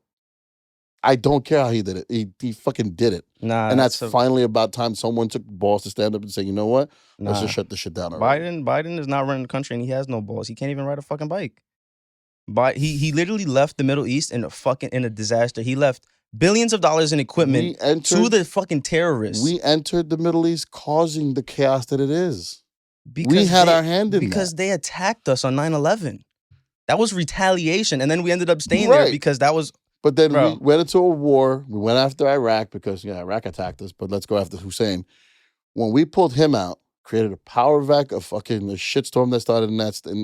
I don't care how he did it. He fucking did it. Nah. And that's finally about time someone took balls to stand up and say, you know what? Let's nah. just shut this shit down already. Biden is not running the country and he has no balls. He can't even ride a fucking bike. But he literally left the Middle East in a disaster. He left billions of dollars in equipment to the fucking terrorists. We entered the Middle East causing the chaos that it is. Because we had our hand in because that. they attacked us on 9/11. That was retaliation. And then we ended up staying there because that was But then Bro. we went into a war. We went after Iraq because, Iraq attacked us, but let's go after Hussein. When we pulled him out, created a power vac of fucking the shitstorm that started in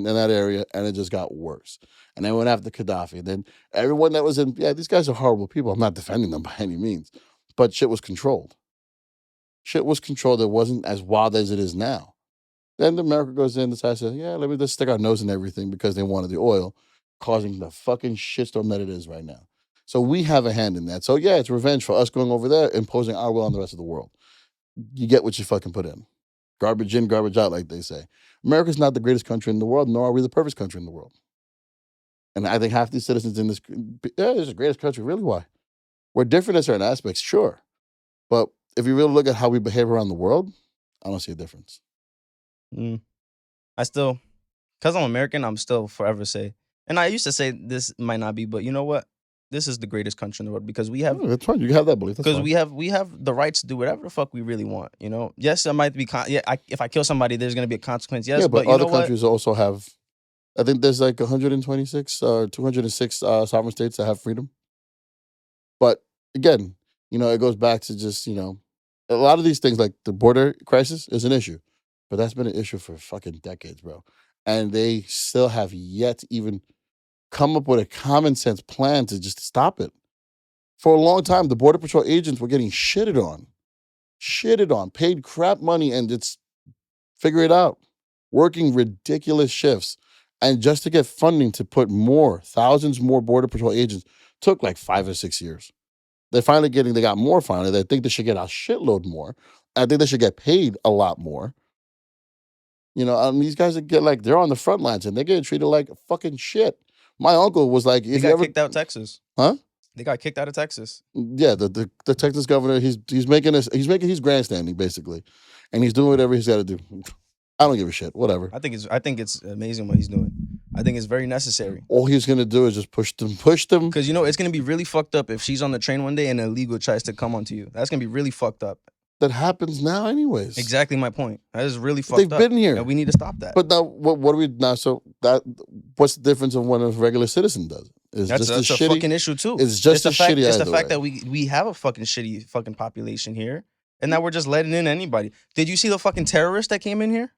that area, and it just got worse. And then went after Gaddafi. And then everyone that was these guys are horrible people. I'm not defending them by any means. But shit was controlled. Shit was controlled. It wasn't as wild as it is now. Then America goes in and decides, let me just stick our nose in everything because they wanted the oil, causing the fucking shitstorm that it is right now. So we have a hand in that. So it's revenge for us going over there, imposing our will on the rest of the world. You get what you fucking put in. Garbage in, garbage out, like they say. America's not the greatest country in the world, nor are we the perfect country in the world. And I think half these citizens in this, it's the greatest country. Really, why? We're different in certain aspects, sure. But if you really look at how we behave around the world, I don't see a difference. I still, because I'm American, I'm still forever say. And I used to say this might not be, but you know what? This is the greatest country in the world because we have. That's fine. You have that belief. Because we have the rights to do whatever the fuck we really want. You know. Yes, it might be. If I kill somebody, there's gonna be a consequence. Yes, but you other know what? countries also have. I think there's like 126 or 206 sovereign states that have freedom. But again, it goes back to just a lot of these things like the border crisis is an issue, but that's been an issue for fucking decades, bro. And they still have yet to even come up with a common sense plan to just stop it. For a long time, the Border Patrol agents were getting shitted on, paid crap money, and just figure it out. Working ridiculous shifts. And just to get funding to put thousands more Border Patrol agents took like 5 or 6 years. They got more finally. They think they should get a shitload more. I think they should get paid a lot more. These guys they're on the front lines and they're getting treated like fucking shit. My uncle was like, they got kicked out of Texas. Huh? They got kicked out of Texas. Yeah, the Texas governor, he's making his grandstanding basically, and he's doing whatever he's got to do. I don't give a shit. Whatever. I think it's amazing what he's doing. I think it's very necessary. All he's gonna do is just push them. Because it's gonna be really fucked up if she's on the train one day and an illegal tries to come onto you. That's gonna be really fucked up. that happens now anyways. Exactly my point. That is really fucked They've up. been here. And we need to stop that. But now, what do we now? So what's the difference of when a regular citizen does it? It's That's just a a shitty. fucking issue too. It's just the a fact, shitty It's the either fact way. that we have a fucking shitty fucking population here, and that we're just letting in anybody. Did you see the fucking terrorist that came in here?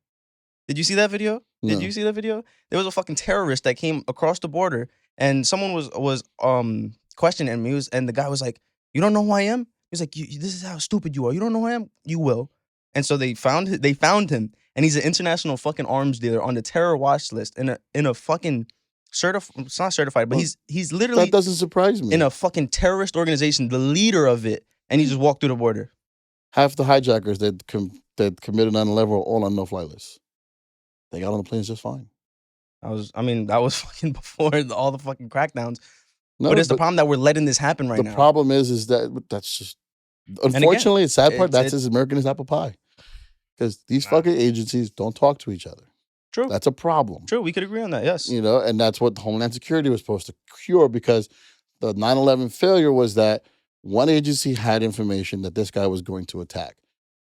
Did you see that video? Did No. you see that video? There was a fucking terrorist that came across the border, and someone was questioning him. And the guy was like, "You don't know who I am?" He's like, "This is how stupid you are. You don't know who I am? You will." And so they found him, and he's an international fucking arms dealer on the terror watch list in a fucking it's not certified, but Well, he's literally That doesn't surprise me. in a fucking terrorist organization, the leader of it, and he just walked through the border. Half the hijackers that committed 9/11 were all on no-fly lists. They got on the planes just fine. That was fucking before all the fucking crackdowns. No, But it's the problem that we're letting this happen right the now. problem is that that's just again, unfortunately the sad part. it's- That's it's- as American as apple pie, because these Nah. fucking agencies don't talk to each other. True. That's a problem. True, we could agree on that. Yes. You know, and that's what Homeland Security was supposed to cure, because the 9/11 failure was that one agency had information that this guy was going to attack.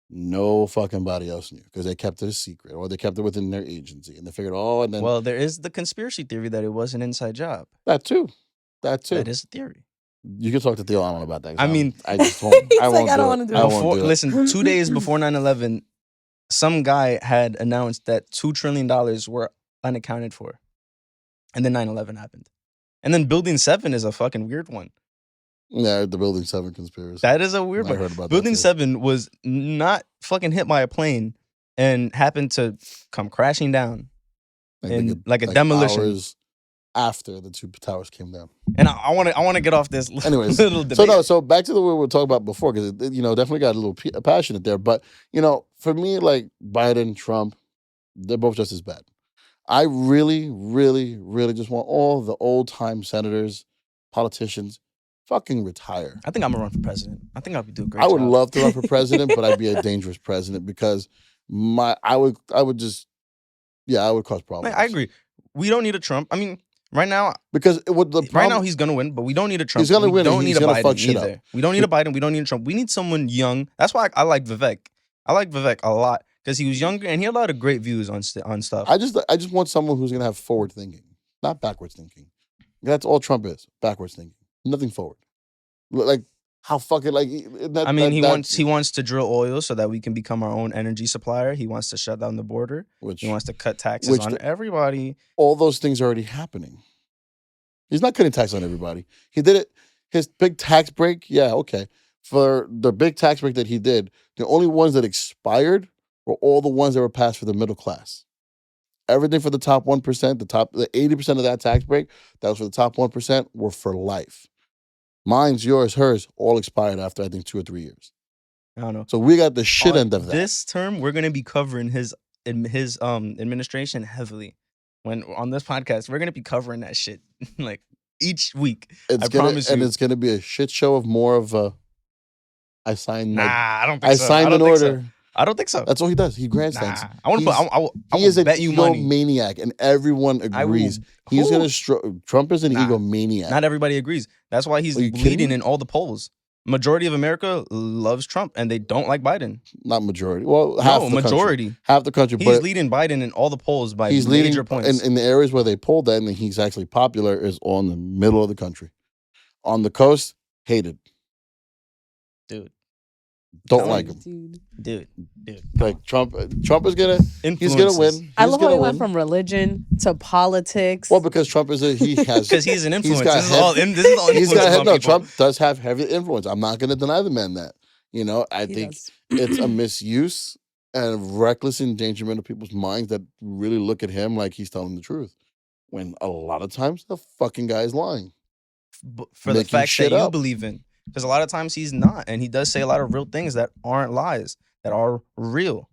No fucking body else knew, because they kept it a secret, or they kept it within their agency, and they figured, and then Well, there is the conspiracy theory that it was an inside job. that too. That is a theory. You can talk to Theo Allen about that. 'Cause I mean- I just won't. He's I like, won't I do don't it. wanna do I it. won't do it. Listen, 2 days before 9/11, some guy had announced that $2 trillion were unaccounted for. And then 9/11 happened. And then Building 7 is a fucking weird one. Yeah, the Building 7 conspiracy. That is a weird I one. heard about Building that too. 7 was not fucking hit by a plane and happened to come crashing down. in like a demolition. Hours after the two towers came down. And I want to get off this Anyways, little debate. so back to the way we were talking about before, because it definitely got a little passionate there. But for me, like Biden, Trump, they're both just as bad. I really, really, really just want all the old time senators, politicians, fucking retire. I think I'm gonna run for president. I think I'll do a great I job. would love to run for president, but I'd be a dangerous president, because I would cause problems. I agree. We don't need a Trump. I mean, right now, Because what the problem, right now he's gonna win, but we don't need a Trump. He's gonna we win and don't he's need a gonna Biden fuck shit up. either. We don't need a Biden. We don't need a Trump. We need someone young. That's why I like Vivek. I like Vivek a lot because he was younger and he had a lot of great views on stuff. I just want someone who's gonna have forward thinking, not backwards thinking. That's all Trump is, backwards thinking, nothing forward. Like how fucking like. He wants to drill oil so that we can become our own energy supplier. He wants to shut down the border. Which He wants to cut taxes which on everybody. all those things are already happening. He's not cutting tax on everybody. He did it. His big tax break, yeah, okay. For the big tax break that he did, the only ones that expired were all the ones that were passed for the middle class. Everything for the top 1%, the 80% of that tax break, that was for the top 1%, were for life. Mine's, yours, hers, all expired after I think 2 or 3 years. I don't know. So we got the shit end of that. This term, we're gonna be covering his administration heavily. When on this podcast, we're gonna be covering that shit like each week. Promise you. It's gonna be a shit show of more of a. I signed. I don't think I so. signed an think so. order. I don't think so. That's all he does. He grandstands. Nah. I want to. I He will is an bet you money. egomaniac, and everyone agrees. He's gonna. Trump is an egomaniac. Not everybody agrees. That's why he's Are you kidding leading me? in all the polls. Majority of America loves Trump, and they don't like Biden. Not majority. Well, half the majority. country. Half the country. He's But leading Biden in all the polls by he's major leading points. in the areas where they polled that, and he's actually popular is on the middle of the country. On the coast, hated. Dude. Don't Telling like you. him. Dude. Like Trump is gonna. He's gonna win. I He's love how gonna he went win. from religion to politics. Well, because Trump is he has Because he's an influence. got This is all heavy- influence he's got on no. people. Trump does have heavy influence. I'm not going to deny the man that. I He think does. it's a misuse and reckless endangerment of people's minds that really look at him like he's telling the truth, when a lot of times the fucking guy is lying. For the making facts shit that you up. believe in. Because a lot of times he's not. And he does say a lot of real things that aren't lies, that are real.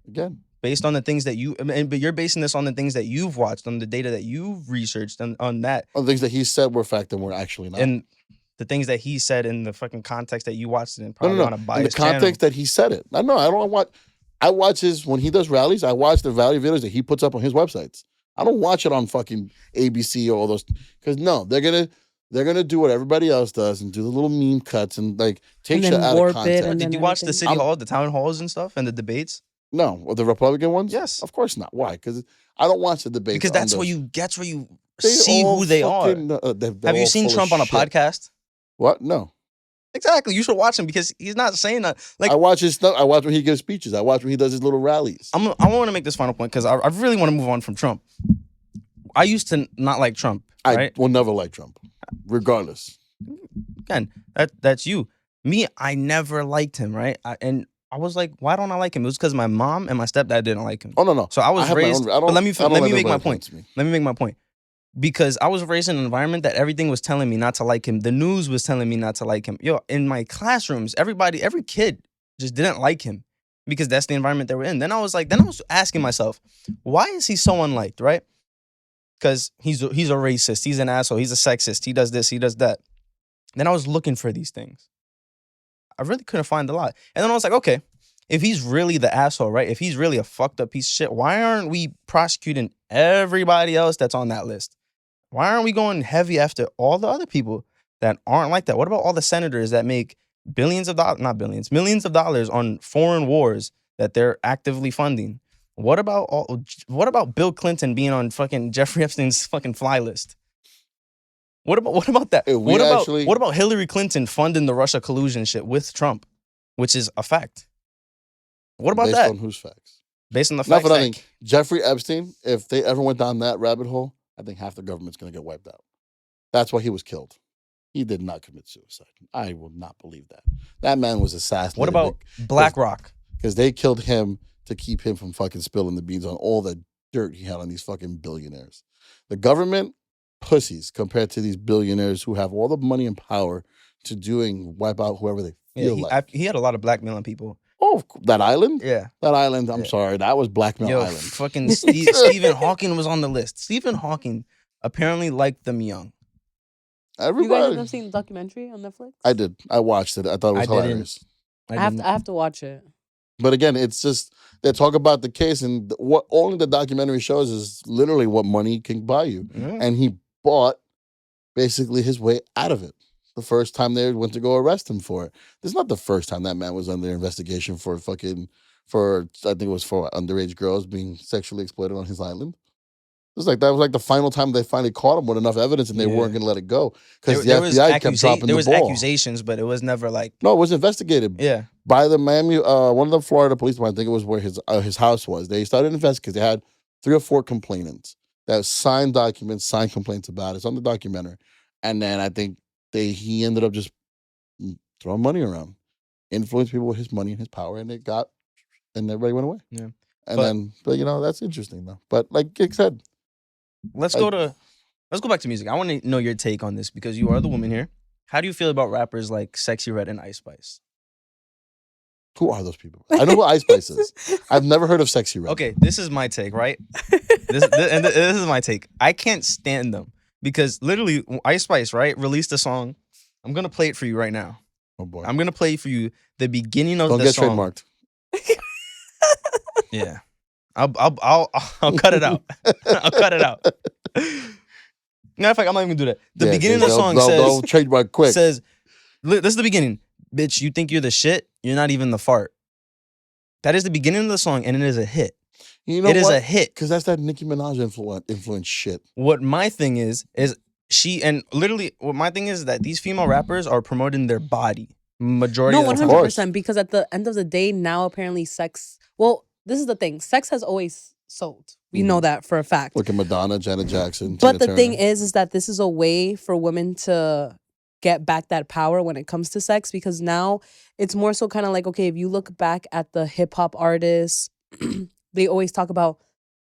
Again, Based on the things that but you're basing this on the things that you've watched, on the data that you've researched, and on that. on things that he said were fact and were actually not. And the things that he said in the fucking context that you watched it in, probably on a In the biased context that he said it. I don't watch. I watch when he does rallies. I watch the rally videos that he puts up on his websites. I don't watch it on fucking ABC or all those, because no, they're gonna They're gonna do what everybody else does and do the little meme cuts and like take And shit then out of warp it context. and Did then you watch the everything. city hall, the town halls and stuff, and the debates? No, the Republican ones. Yes. Of course not. Why? Because I don't watch the debates. Because that's where you They see all who they are. fucking, they're Have you all seen full of Trump on a shit. podcast? What? No. Exactly. You should watch him because he's not saying that. Like I watch his stuff. I watch when he gives speeches. I watch when he does his little rallies. I want to make this final point because I really want to move on from Trump. I used to not like Trump. Right? I will never like Trump, regardless. Again, that's you. Me, I never liked him. Right? And I was like, why don't I like him? It was because my mom and my stepdad didn't like him. Oh no. So I was have my raised. own- But let me I don't make everybody my point. influence me. Let me make my point. Because I was raised in an environment that everything was telling me not to like him. The news was telling me not to like him. Yo, in my classrooms, every kid just didn't like him because that's the environment they were in. Then I was asking myself, why is he so unliked, right? Because he's a racist, he's an asshole, he's a sexist, he does this, he does that. Then I was looking for these things. I really couldn't find a lot. And then I was like, okay, if he's really the asshole, right? If he's really a fucked up piece of shit, why aren't we prosecuting everybody else that's on that list? Why aren't we going heavy after all the other people that aren't like that? What about all the senators that make millions of dollars on foreign wars that they're actively funding? What about Bill Clinton being on fucking Jeffrey Epstein's fucking fly list? What about that? What about Hillary Clinton funding the Russia collusion shit with Trump, which is a fact? What about that? Based on whose facts? Based on the Not facts. for nothing. Jeffrey Epstein, if they ever went down that rabbit hole, I think half the government's going to get wiped out. That's why he was killed. He did not commit suicide. I will not believe that. That man was assassinated. What about BlackRock? Because they killed him to keep him from fucking spilling the beans on all the dirt he had on these fucking billionaires. The government, pussies compared to these billionaires who have all the money and power to wipe out whoever they feel like. He had a lot of blackmailing people. Oh, that island? Yeah. That island, I'm sorry, that was Blackmail Island. Fucking Stephen Hawking was on the list. Stephen Hawking apparently liked them young. Everybody. You guys have seen the documentary on Netflix? I did. I watched it. I thought it was hilarious. I have to watch it. But again, it's just they talk about the case, and what only the documentary shows is literally what money can buy you. Yeah. And he bought basically his way out of it. The first time they went to go arrest him for it. This is not the first time that man was under investigation for I think it was for underage girls being sexually exploited on his island. It was like that was like the final time they finally caught him with enough evidence, and they weren't going to let it go because the FBI kept dropping the ball. There was accusations, but it was never like no, it was investigated. Yeah, by the Miami, one of the Florida police department. I think it was where his house was. They started investigating because they had 3 or 4 complainants that signed documents, signed complaints about it. It's on the documentary, and then I think he ended up just throwing money around, influenced people with his money and his power, and everybody went away. Yeah, but that's interesting though. But like Gig said. Let's go back to music. I want to know your take on this because you are the woman here. How do you feel about rappers like Sexy Red and Ice Spice? Who are those people? I know who Ice Spice is. I've never heard of Sexy Red. Okay, this is my take, right? this is my take. I can't stand them because literally Ice Spice, right, released a song. I'm gonna play it for you right now. Oh boy. I'm gonna play for you the beginning of Don't the get song. trademarked. Yeah. I'll cut it out. I'll cut it out. Matter of fact, I'm not even gonna do that. The beginning of the song they'll trademark quick. Says, this is the beginning. Bitch, you think you're the shit? You're not even the fart. That is the beginning of the song, and it is a hit. You know it is a hit. Because that's that Nicki Minaj influence shit. What my thing is what my thing is that these female rappers are promoting their body majority of the time. 100%, because at the end of the day, now apparently sex, well, this is the thing. Sex has always sold. We know that for a fact. Look at Madonna, Janet Jackson. But Tina the thing Turner. is that this is a way for women to get back that power when it comes to sex, because now it's more so kind of like, okay, if you look back at the hip hop artists, they always talk about,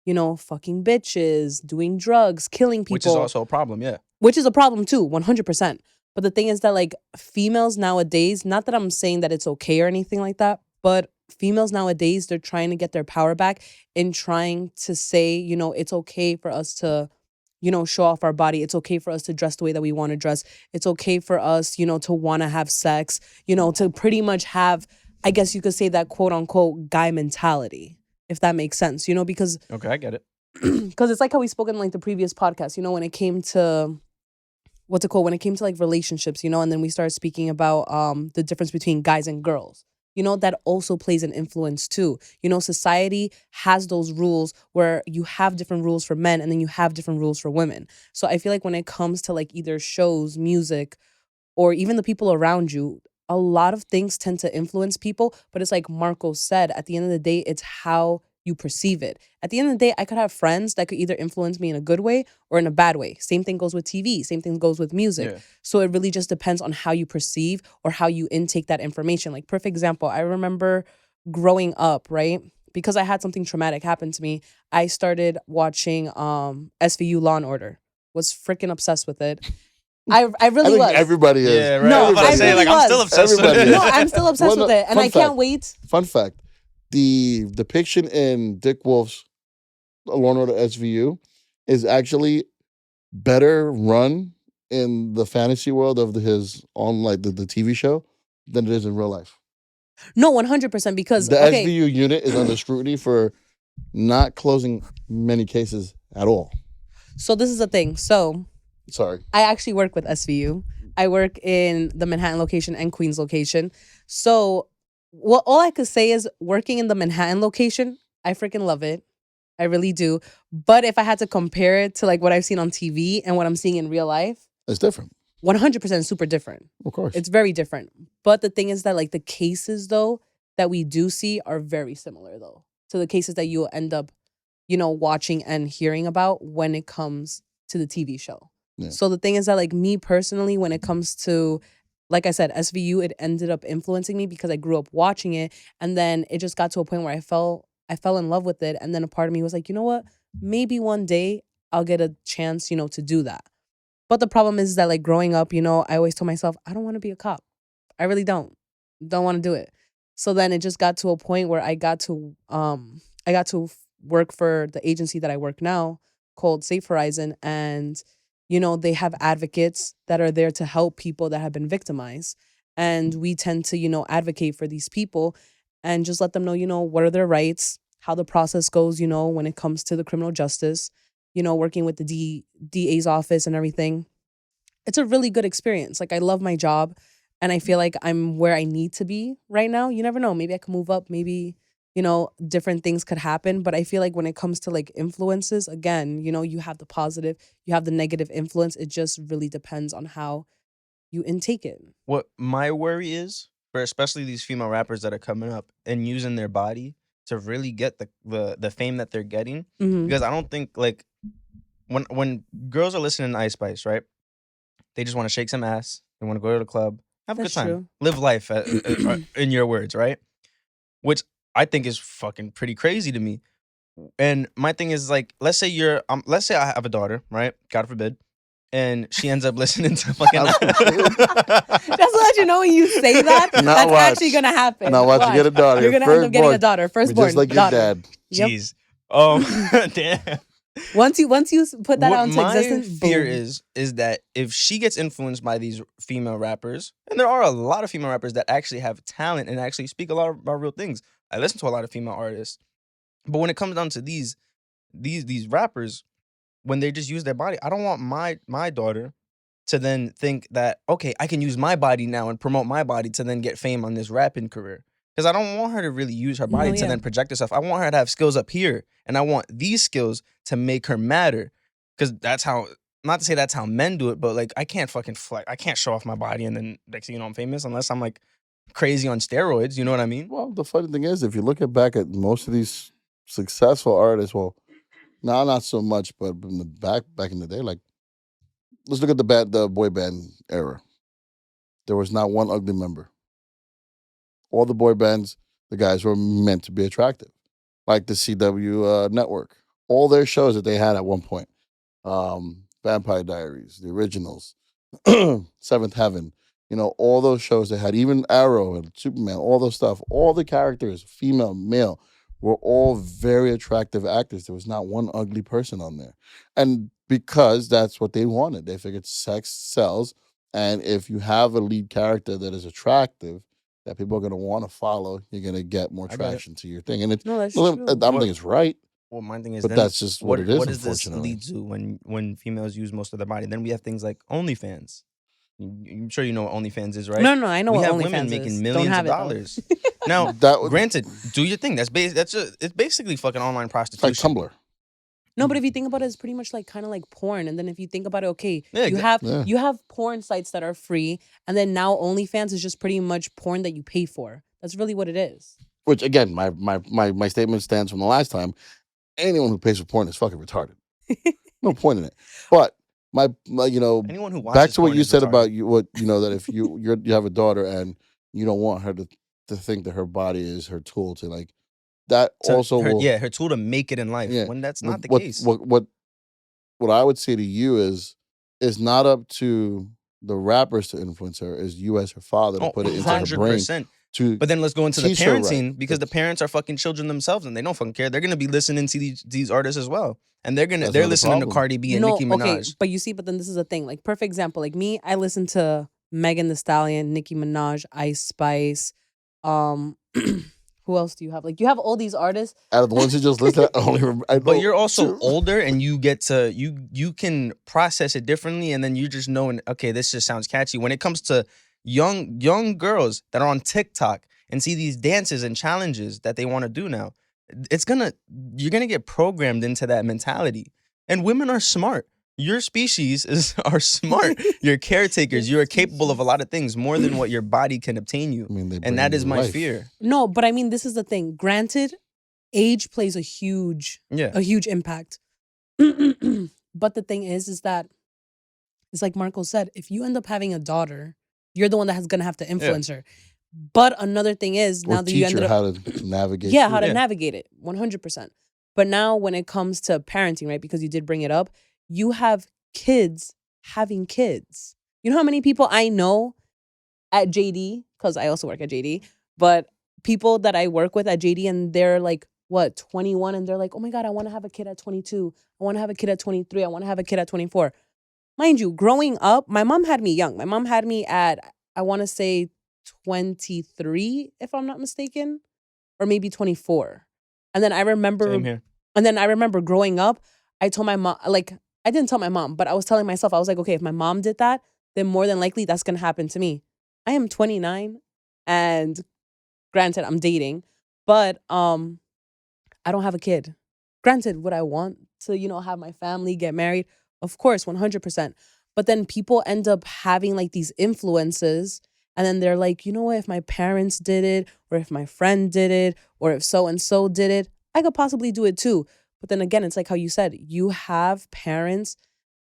fucking bitches, doing drugs, killing people. Which is also a problem, yeah. Which is a problem too, 100%. But the thing is that like females nowadays, not that I'm saying that it's okay or anything like that, but females nowadays, they're trying to get their power back and trying to say, it's okay for us to, show off our body. It's okay for us to dress the way that we want to dress. It's okay for us, to want to have sex, to pretty much have, I guess you could say that quote unquote guy mentality, if that makes sense, because. Okay, I get it. Because it's like how we spoke in like the previous podcast, when it came to what's it called, when it came to like relationships, and then we started speaking about the difference between guys and girls. That also plays an influence too. Society has those rules where you have different rules for men and then you have different rules for women. So I feel like when it comes to like either shows, music, or even the people around you, a lot of things tend to influence people. But it's like Marco said, at the end of the day, it's how you perceive it. At the end of the day, I could have friends that could either influence me in a good way or in a bad way. Same thing goes with TV, same thing goes with music. Yeah. So it really just depends on how you perceive or how you intake that information. Like, perfect example, I remember growing up, right? Because I had something traumatic happen to me, I started watching SVU Law and Order. Was freaking obsessed with it. I I really think was. everybody is. Yeah, right. No, I was about I to say, really like, I'm still was. obsessed with Everybody it. is. No, I'm still obsessed Well, with it, and fun I can't fact. wait. Fun fact: the depiction in Dick Wolf's Law and Order SVU is actually better run in the fantasy world of his on like the TV show than it is in real life. No, 100%, because The okay, SVU unit is under scrutiny for not closing many cases at all. so this is the thing. So Sorry. I actually work with SVU. I work in the Manhattan location and Queens location. So, well, all I could say is working in the Manhattan location, I freaking love it. I really do. But if I had to compare it to like what I've seen on TV and what I'm seeing in real life, It's different, 100% super different. of course. It's very different. But the thing is that like the cases though that we do see are very similar though to the cases that you'll end up, watching and hearing about when it comes to the TV show. Yeah. So the thing is that like me personally, when it comes to, like I said, SVU, it ended up influencing me because I grew up watching it, and then it just got to a point where I fell in love with it, and then a part of me was like, you know what? Maybe one day I'll get a chance, to do that. But the problem is that like growing up, I always told myself, I don't want to be a cop. I really don't. Don't want to do it. So then it just got to a point where I got to work for the agency that I work now called Safe Horizon, and they have advocates that are there to help people that have been victimized, and we tend to advocate for these people and just let them know what are their rights, how the process goes, when it comes to the criminal justice, working with the DA's office and everything. It's a really good experience. Like, I love my job and I feel like I'm where I need to be right now. You never know. Maybe I can move up. Maybe, different things could happen. But I feel like when it comes to like influences, again, you have the positive, you have the negative influence. It just really depends on how you intake it. What my worry is for especially these female rappers that are coming up and using their body to really get the fame that they're getting, Mhm. because I don't think like when girls are listening to Ice Spice, right? They just want to shake some ass. They want to go to the club, have a That's good time, true. live life, in your words, right? Which I think is fucking pretty crazy to me. And my thing is like, let's say let's say I have a daughter, right? God forbid, and she ends up listening to fucking. Just to let you know, when you say that, Now that's watch. actually gonna happen. Now watch, you get a daughter. You're gonna end up getting a Firstborn. daughter. Firstborn, Just like your daughter. dad. Yep. Jeez. Damn. Once you put that What out into my existence, fear boom. is that if she gets influenced by these female rappers, and there are a lot of female rappers that actually have talent and actually speak a lot about real things. I listen to a lot of female artists, but when it comes down to these rappers, when they just use their body, I don't want my daughter to then think that, okay, I can use my body now and promote my body to then get fame on this rapping career. Because I don't want her to really use her body No, to yeah. then project herself. I want her to have skills up here, and I want these skills to make her matter. Because that's how, not to say that's how men do it, but like I can't fucking I can't show off my body and then next thing you know I'm famous unless I'm like crazy on steroids. You know what I mean? Well, the funny thing is, if you look back at most of these successful artists, well, now not so much, but in the back in the day, like let's look at the boy band era. There was not one ugly member. All the boy bands, the guys were meant to be attractive, like the CW network. All their shows that they had at one point, Vampire Diaries, the originals, Seventh Heaven, all those shows they had, even Arrow and Superman, all those stuff, all the characters, female, male, were all very attractive actors. There was not one ugly person on there. And because that's what they wanted, they figured sex sells. And if you have a lead character that is attractive, that people are going to want to follow, you're going to get more I get it. traction to your thing. And it's, No, that's I true. don't think it's right. Well, my thing is But then that's just what it is, what does this unfortunately. lead to when females use most of their body? Then we have things like OnlyFans. I'm sure you know what OnlyFans is, right? No, I know We what have women OnlyFans making is. Don't millions have of it though. dollars. Now, That would granted, do your thing. It's basically fucking online it's like prostitution. Tumblr. No, but if you think about it, it's pretty much like kind of like porn. And then if you think about it, okay, Yeah, you exa- have Yeah. you have porn sites that are free, and then now OnlyFans is just pretty much porn that you pay for. That's really what it is. Which again, my statement stands from the last time. Anyone who pays for porn is fucking retarded. No point in it. But my anyone who back watches to what porn you is said about retarded. that if you have a daughter and you don't want her to think that her body is her tool to like that also will Her tool to make it in life. yeah. When that's But not the case. what I would say to you is not up to the rappers to influence her, is you as her father to Oh, put it into her brain 100%. to But then let's go into the teach her right. parenting because the parents are fucking children themselves and they don't fucking care. They're gonna be listening to these artists as well, and they're That's listening another to problem. Cardi B and No, Nicki okay, Minaj. but you see, but then this is the thing. Like, perfect example. Like me, I listen to Megan Thee Stallion, Nicki Minaj, Ice Spice. Who else do you have? Like, you have all these artists. Out of the ones who just listed, I only remember. I But know you're also two. older and you get to you can process it differently, and then you just know, okay, this just sounds catchy. When it comes to young girls that are on TikTok and see these dances and challenges that they want to do now, you're gonna get programmed into that mentality. And women are smart. Your species are smart. You're caretakers. You are capable of a lot of things more than what your body can obtain you. I mean, they And bring that is new my life. fear. No, but I mean, this is the thing. Granted, age plays a huge Yeah. impact. But the thing is that it's like Marco said, if you end up having a daughter, you're the one that is gonna have to influence her. But another thing is, now Or that you teach ended her up how to navigate. yeah, through how to it. Yeah. navigate it, 100%. But now when it comes to parenting, right, because you did bring it up, you have kids having kids. You know how many people I know at JD, because I also work at JD, but people that I work with at JD, and they're like, what, 21, and they're like, oh my God, I want to have a kid at 22. I want to have a kid at 23. I want to have a kid at 24. Mind you, growing up, my mom had me young. My mom had me at, I want to say 23, if I'm not mistaken, or maybe 24. And then I remember, Same here. and then I remember growing up, I told my mom, like, I didn't tell my mom, but I was telling myself, I was like, okay, if my mom did that, then more than likely that's going to happen to me. I am 29, and granted, I'm dating, but I don't have a kid. Granted, would I want to, have my family, get married? Of course, 100%. But then people end up having like these influences, and then they're like, you know what, if my parents did it, or if my friend did it, or if so and so did it, I could possibly do it too. But then again, it's like how you said, you have parents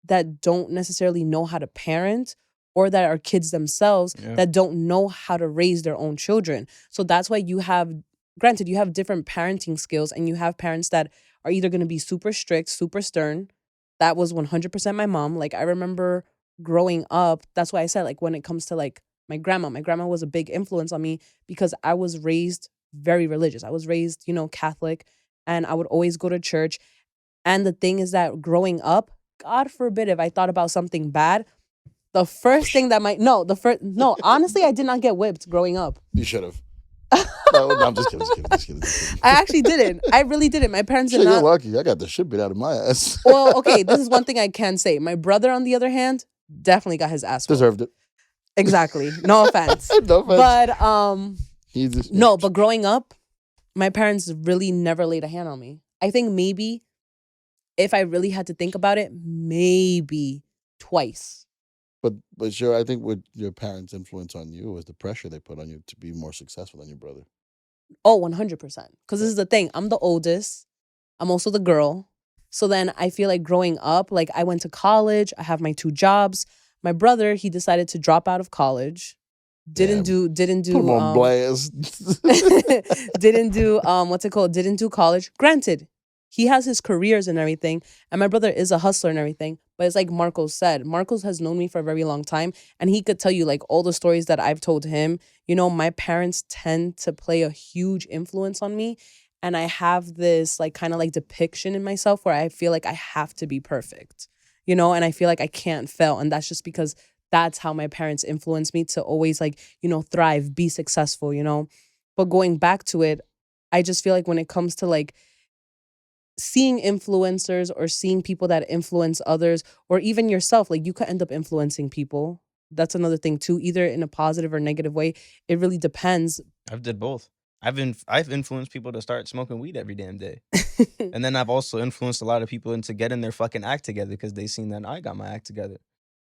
that don't necessarily know how to parent, or that are kids themselves Yeah. that don't know how to raise their own children. So that's why you have, granted, you have different parenting skills, and you have parents that are either going to be super strict, super stern. That was 100% my mom. Like, I remember growing up, that's why I said, like, when it comes to like my grandma was a big influence on me, because I was raised very religious. I was raised, Catholic, and I would always go to church. And the thing is that growing up, God forbid if I thought about something bad, the first thing that no, honestly, I did not get whipped growing up. You should have. No, I'm just kidding. Just kidding. I actually didn't. I really didn't. My parents did Shit, you're not. lucky. I got the shit beat out of my ass. Well, okay, this is one thing I can say. My brother, on the other hand, definitely got his ass whooped. Deserved it. Exactly. No offense. No offense. But He just no, but growing up, my parents really never laid a hand on me. I think maybe, if I really had to think about it, maybe twice. But sure, I think what your parents' influence on you was the pressure they put on you to be more successful than your brother. Oh, 100%. Because this is the thing. I'm the oldest. I'm also the girl. So then I feel like growing up, like, I went to college. I have my 2 jobs. My brother, he decided to drop out of college. Didn't do Put him on blast. didn't do what's it called? Didn't do college. Granted, he has his careers and everything, and my brother is a hustler and everything. But it's like Marcos said. Marcos has known me for a very long time, and he could tell you like all the stories that I've told him. My parents tend to play a huge influence on me, and I have this like kind of like depiction in myself where I feel like I have to be perfect, and I feel like I can't fail, and that's just because that's how my parents influenced me to always like, thrive, be successful, But going back to it, I just feel like when it comes to like seeing influencers or seeing people that influence others, or even yourself, like you could end up influencing people. That's another thing too, either in a positive or negative way. It really depends. I've did both. I've influenced people to start smoking weed every damn day. And then I've also influenced a lot of people into getting their fucking act together because they seen that I got my act together.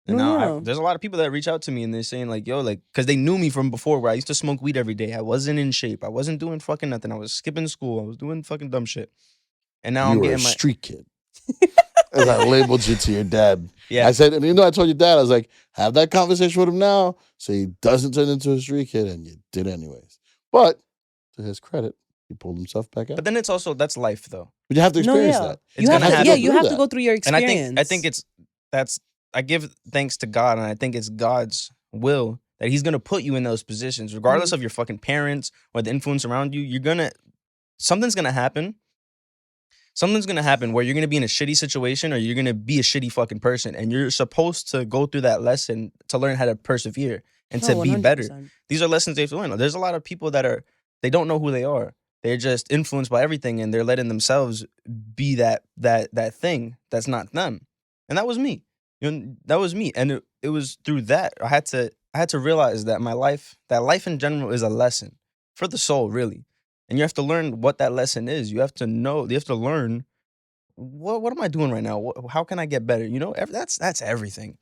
And No, now yeah. there's a lot of people that reach out to me and they're saying like, yo, like, because they knew me from before where I used to smoke weed every day. I wasn't in shape. I wasn't doing fucking nothing. I was skipping school. I was doing fucking dumb shit. And now You I'm were a getting my street kid. As I labeled you to your dad. yeah. I said, and I told your dad, I was like, have that conversation with him now so he doesn't turn into a street kid, and you did anyways. But to his credit, he pulled himself back out. But then it's also that's life though. But you have to No, experience yeah. that. It's You have gonna to, happen. yeah, go you through have to that. go through your And experience. I think I give thanks to God, and I think it's God's will that He's gonna put you in those positions, regardless of your fucking parents or the influence around you. Something's gonna happen. Something's gonna happen where you're gonna be in a shitty situation or you're gonna be a shitty fucking person, and you're supposed to go through that lesson to learn how to persevere and No, to be better. 100%. These are lessons they have to learn. There's a lot of people that they don't know who they are. They're just influenced by everything, and they're letting themselves be that thing that's not them. And that was me. That was me. And it was through that I had to realize that that life in general is a lesson for the soul, really. And you have to learn what that lesson is. You have to know. You have to learn what am I doing right now? How can I get better? That's everything.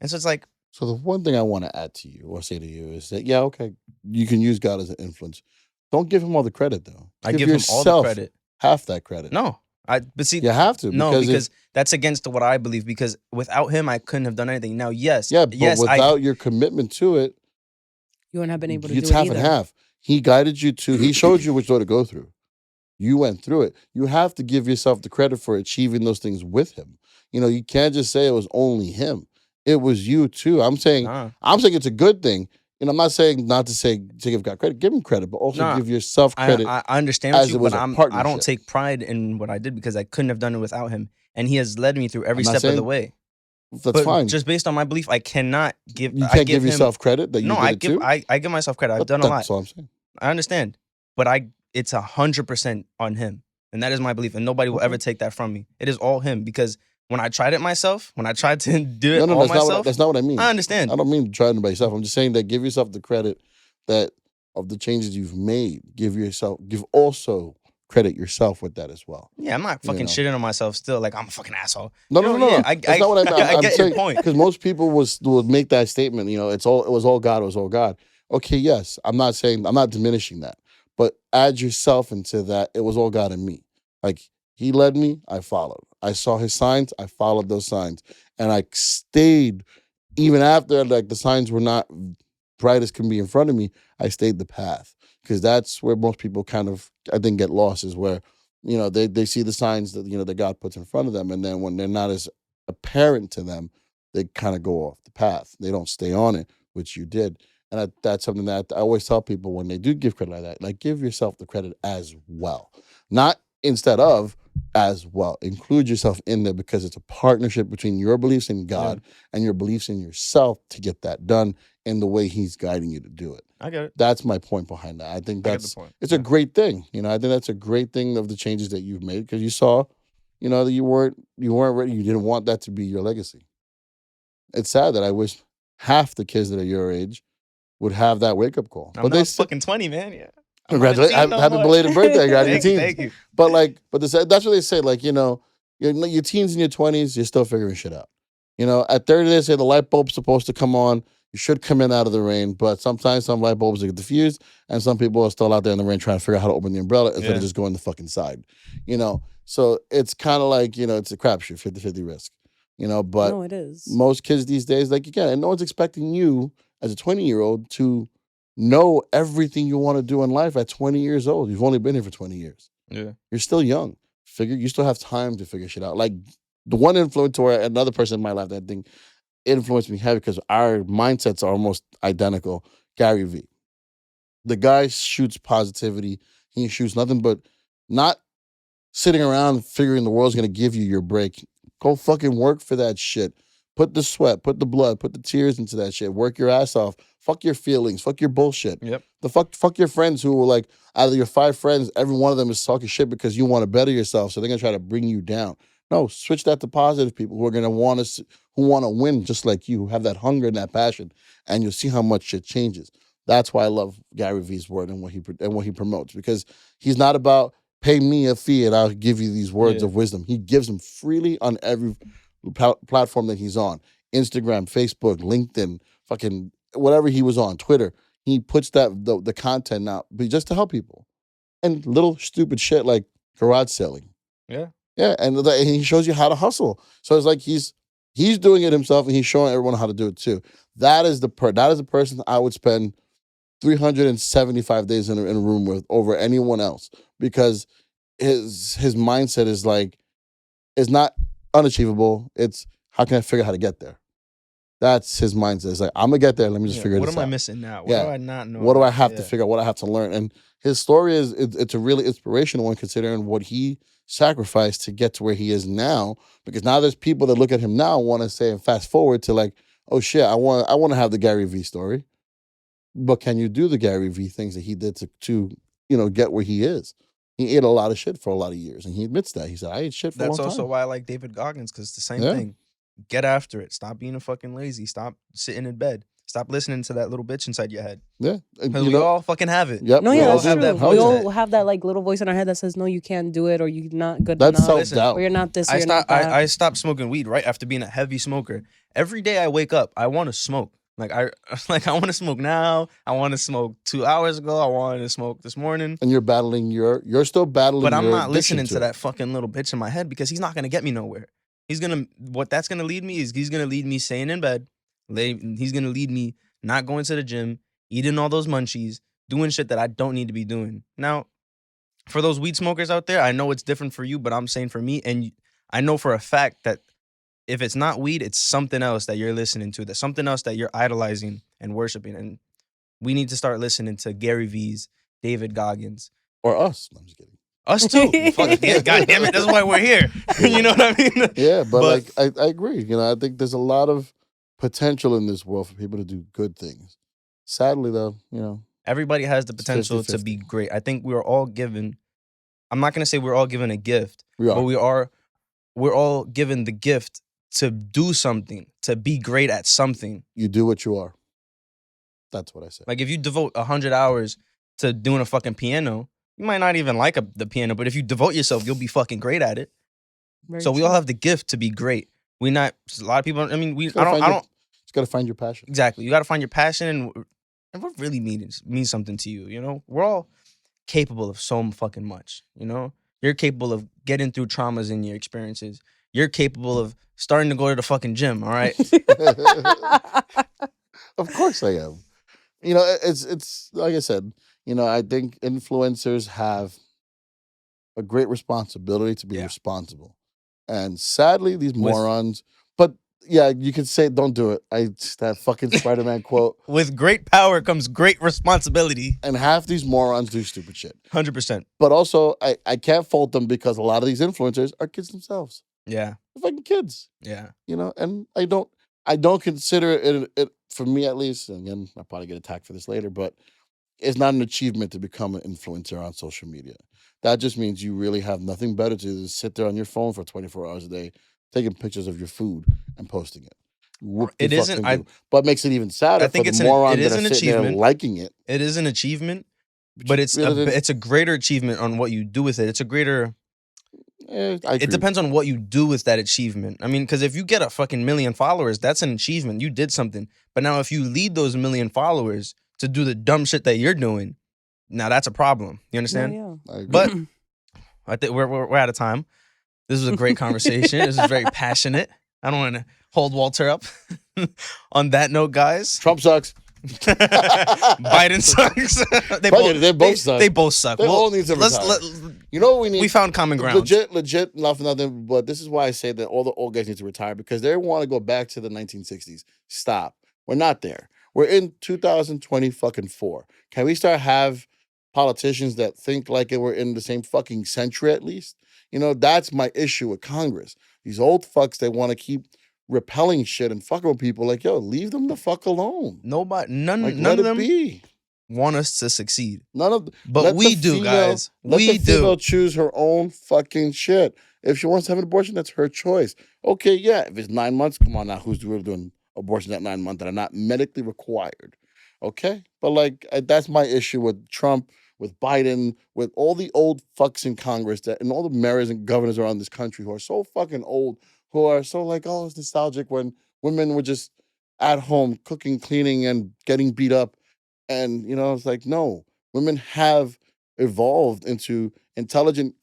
And so it's like, So the one thing I want to add to you or say to you is that, yeah, okay, you can use God as an influence. Don't give him all the credit, though. I give him all the credit. Half that credit. No, but see, you have to. No, because that's against what I believe. Because without him, I couldn't have done anything. Now, yes, but without your commitment to it, you wouldn't have been able to do it it's half either. and half. He guided you to. He showed you which door to go through. You went through it. You have to give yourself the credit for achieving those things with him. You can't just say it was only him. It was you too. I'm saying it's a good thing. I'm not saying not to give God credit. Give him credit, but also give yourself credit. I understand what you, but I don't take pride in what I did because I couldn't have done it without him. And he has led me through every step of the way. That's fine. Just based on my belief, I cannot give. You can't give yourself credit that you did it too? I give myself credit. I've done a lot. That's all I'm saying. I understand, but it's 100% on him, and that is my belief, and nobody will ever take that from me. It is all him because when I tried it myself, when I tried to do it all myself, that's not what I mean. I understand. I don't mean trying it by yourself. I'm just saying that give yourself the credit that of the changes you've made. Give also credit yourself with that as well. Yeah, I'm not fucking shitting on myself still. Like I'm a fucking asshole. No. Yeah, that's not what I meant. I get saying, your point. Because most people would make that statement. It was all God. It was all God. Okay, yes. I'm not diminishing that. But add yourself into that. It was all God and me. Like he led me, I followed. I saw his signs, I followed those signs. And I stayed, even after like the signs were not bright as can be in front of me, I stayed the path. Because that's where most people kind of, I think, get lost is where, they see the signs that, that God puts in front of them. And then when they're not as apparent to them, they kind of go off the path. They don't stay on it, which you did. And that's something that I always tell people when they do give credit like that, like give yourself the credit as well. Not instead of, as well. Include yourself in there because it's a partnership between your beliefs in God and your beliefs in yourself to get that done in the way he's guiding you to do it. I get it. That's my point behind that. I think it's a great thing. I think that's a great thing of the changes that you've made because you saw, that you weren't ready. You didn't want that to be your legacy. It's sad that I wish half the kids that are your age would have that wake up call. But they fucking 20, man. Yeah. Congratulations! Happy belated birthday, guys. Your teens. Thank you. But that's what they say. Like your teens and your 20s, you're still figuring shit out. At 30, they say the light bulb's supposed to come on. You should come in out of the rain, but sometimes some light bulbs get diffused, and some people are still out there in the rain trying to figure out how to open the umbrella instead of just going the fucking side. So it's kind of like it's a crapshoot, 50-50 risk. But no, it is. Most kids these days, and no one's expecting you as a 20-year-old to know everything you want to do in life at 20 years old. You've only been here for 20 years. Yeah. You're still young. You still have time to figure shit out. Like the one influencer, another person in my life that I think influenced me heavy because our mindsets are almost identical. Gary Vee. The guy shoots positivity. He shoots nothing but not sitting around figuring the world's going to give you your break. Go fucking work for that shit. Put the sweat, put the blood, put the tears into that shit. Work your ass off. Fuck your feelings. Fuck your bullshit. Yep. Fuck your friends who were like, out of your 5 friends, every one of them is talking shit because you want to better yourself. So they're gonna try to bring you down. No, switch that to positive people who are gonna want to, who want to win just like you, who have that hunger and that passion, and you'll see how much shit changes. That's why I love Gary Vee's word and what he promotes, because he's not about pay me a fee and I'll give you these words of wisdom. He gives them freely on every platform that he's on. Instagram, Facebook, LinkedIn, fucking whatever he was on, Twitter. He puts the content out just to help people. And little stupid shit like garage selling. Yeah. Yeah, and he shows you how to hustle. So it's like he's doing it himself and he's showing everyone how to do it too. That is the person I would spend 375 days in a room with over anyone else, because his mindset is like, it's not unachievable. It's how can I figure out how to get there? That's his mindset. It's like, I'm gonna get there. Let me just figure this out. What am I missing now? What do I not know? What do I have to figure out? What I have to learn? And his story it's a really inspirational one, considering what he sacrificed to get to where he is now. Because now there's people that look at him now and want to say, and fast forward to like, oh shit, I want to have the Gary Vee story. But can you do the Gary Vee things that he did to get where he is? He ate a lot of shit for a lot of years, and he admits that. He said, I ate shit for a long time. That's also why I like David Goggins, because it's the same thing. Get after it. Stop being a fucking lazy. Stop sitting in bed. Stop listening to that little bitch inside your head. Yeah. Because we all fucking have it. Yep. No, We yeah, all that's have true. that We voice. all have that like little voice in our head that says, no, you can't do it, or you're not good That's enough, self-doubt. or you're not this, or I you're not stopped. that. I stopped smoking weed right after being a heavy smoker. Every day I wake up, I want to smoke. I want to smoke now. I want to smoke 2 hours ago. I wanted to smoke this morning. And you're battling you're still battling. But I'm your not addiction listening to it. that fucking little bitch in my head, because he's not gonna get me nowhere. What that's gonna lead me is he's gonna lead me staying in bed. He's gonna lead me not going to the gym, eating all those munchies, doing shit that I don't need to be doing. Now, for those weed smokers out there, I know it's different for you, but I'm saying for me, and I know for a fact that if it's not weed, it's something else that you're listening to. That's something else that you're idolizing and worshiping. And we need to start listening to Gary V's, David Goggins. Or us. I'm just kidding. Us too. Fuck yeah, God damn it. That's why we're here. You know what I mean? Yeah, but like I agree. I think there's a lot of potential in this world for people to do good things. Sadly though, everybody has the potential to be great. I think we're all given, I'm not gonna say we're all given a gift, but we're all given the gift to do something, to be great at something. You do what you are. That's what I say. Like if you devote 100 hours to doing a fucking piano, you might not even like the piano, but if you devote yourself, you'll be fucking great at it. So we all have the gift to be great. A lot of people, I mean, I don't. Just gotta find your passion. Exactly. You gotta find your passion and what really means something to you, We're all capable of so fucking much, You're capable of getting through traumas in your experiences. You're capable of starting to go to the fucking gym, all right? Of course I am. It's like I said, I think influencers have a great responsibility to be responsible. And sadly, these morons, but yeah, you could say don't do it. That fucking Spider-Man quote. With great power comes great responsibility. And half these morons do stupid shit. 100%. But also, I can't fault them, because a lot of these influencers are kids themselves. Yeah. They're fucking kids. Yeah. And I don't consider it, for me at least, and again, I'll probably get attacked for this later, but it's not an achievement to become an influencer on social media. That just means you really have nothing better to do than sit there on your phone for 24 hours a day, taking pictures of your food and posting it. It isn't. But makes it even sadder. I think for the morons that are sitting there liking it. It is an achievement, but it's a greater achievement on what you do with it. It's a greater. It depends on what you do with that achievement. I mean, because if you get a fucking million followers, that's an achievement. You did something. But now, if you lead those million followers to do the dumb shit that you're doing, now that's a problem. You understand? Yeah. But I think we're out of time. This was a great conversation. This is very passionate. I don't want to hold Walter up. On that note, guys, Trump sucks. Biden sucks. They both suck. They both suck. They all need to retire. You know what we need? We found common ground. Legit, not for nothing. But this is why I say that all the old guys need to retire, because they want to go back to the 1960s. Stop. We're not there. We're in 2020 fucking 4. Can we start have politicians that think like we're in the same fucking century at least? That's my issue with Congress. These old fucks, they want to keep repelling shit and fucking with people, like, yo, leave them the fuck alone. Nobody, none Like, none let of it them be. want us to succeed. None of But let we the do, female, guys. let We the female do. choose her own fucking shit. If she wants to have an abortion, that's her choice. Okay, yeah. If it's 9 months, come on now. Who's really doing abortions at 9 months that are not medically required? Okay, but like that's my issue with Trump, with Biden, with all the old fucks in Congress that, and all the mayors and governors around this country who are so fucking old, who are so like, oh, it's nostalgic when women were just at home cooking, cleaning, and getting beat up. And it's like, no, women have evolved into intelligent,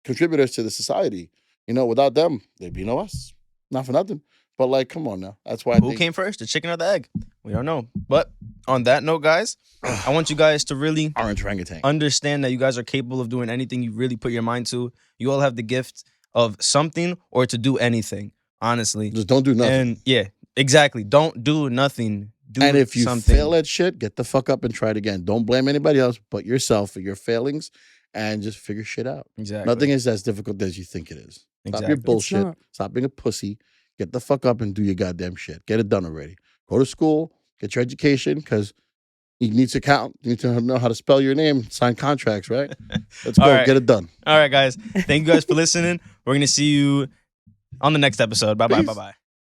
contributors to the society. Without them, there'd be no us. Not for nothing. But like, come on now. That's why I Who think came first, the chicken or the egg? We don't know. But on that note, guys, I want you guys to really orange orangutan. understand that you guys are capable of doing anything you really put your mind to. You all have the gift of something or to do anything, honestly. Just don't do nothing. And yeah, exactly. Don't do nothing. Do And if you something. fail at shit, get the fuck up and try it again. Don't blame anybody else but yourself for your failings, and just figure shit out. Exactly. Nothing is as difficult as you think it is. Stop Exactly. your It's bullshit. not. Stop being a pussy. Get the fuck up and do your goddamn shit. Get it done already. Go to school. Get your education, because you need to count. You need to know how to spell your name. Sign contracts, right? Let's go. All right. Get it done. All right, guys. Thank you guys for listening. We're going to see you on the next episode. Bye-bye. Peace. Bye-bye.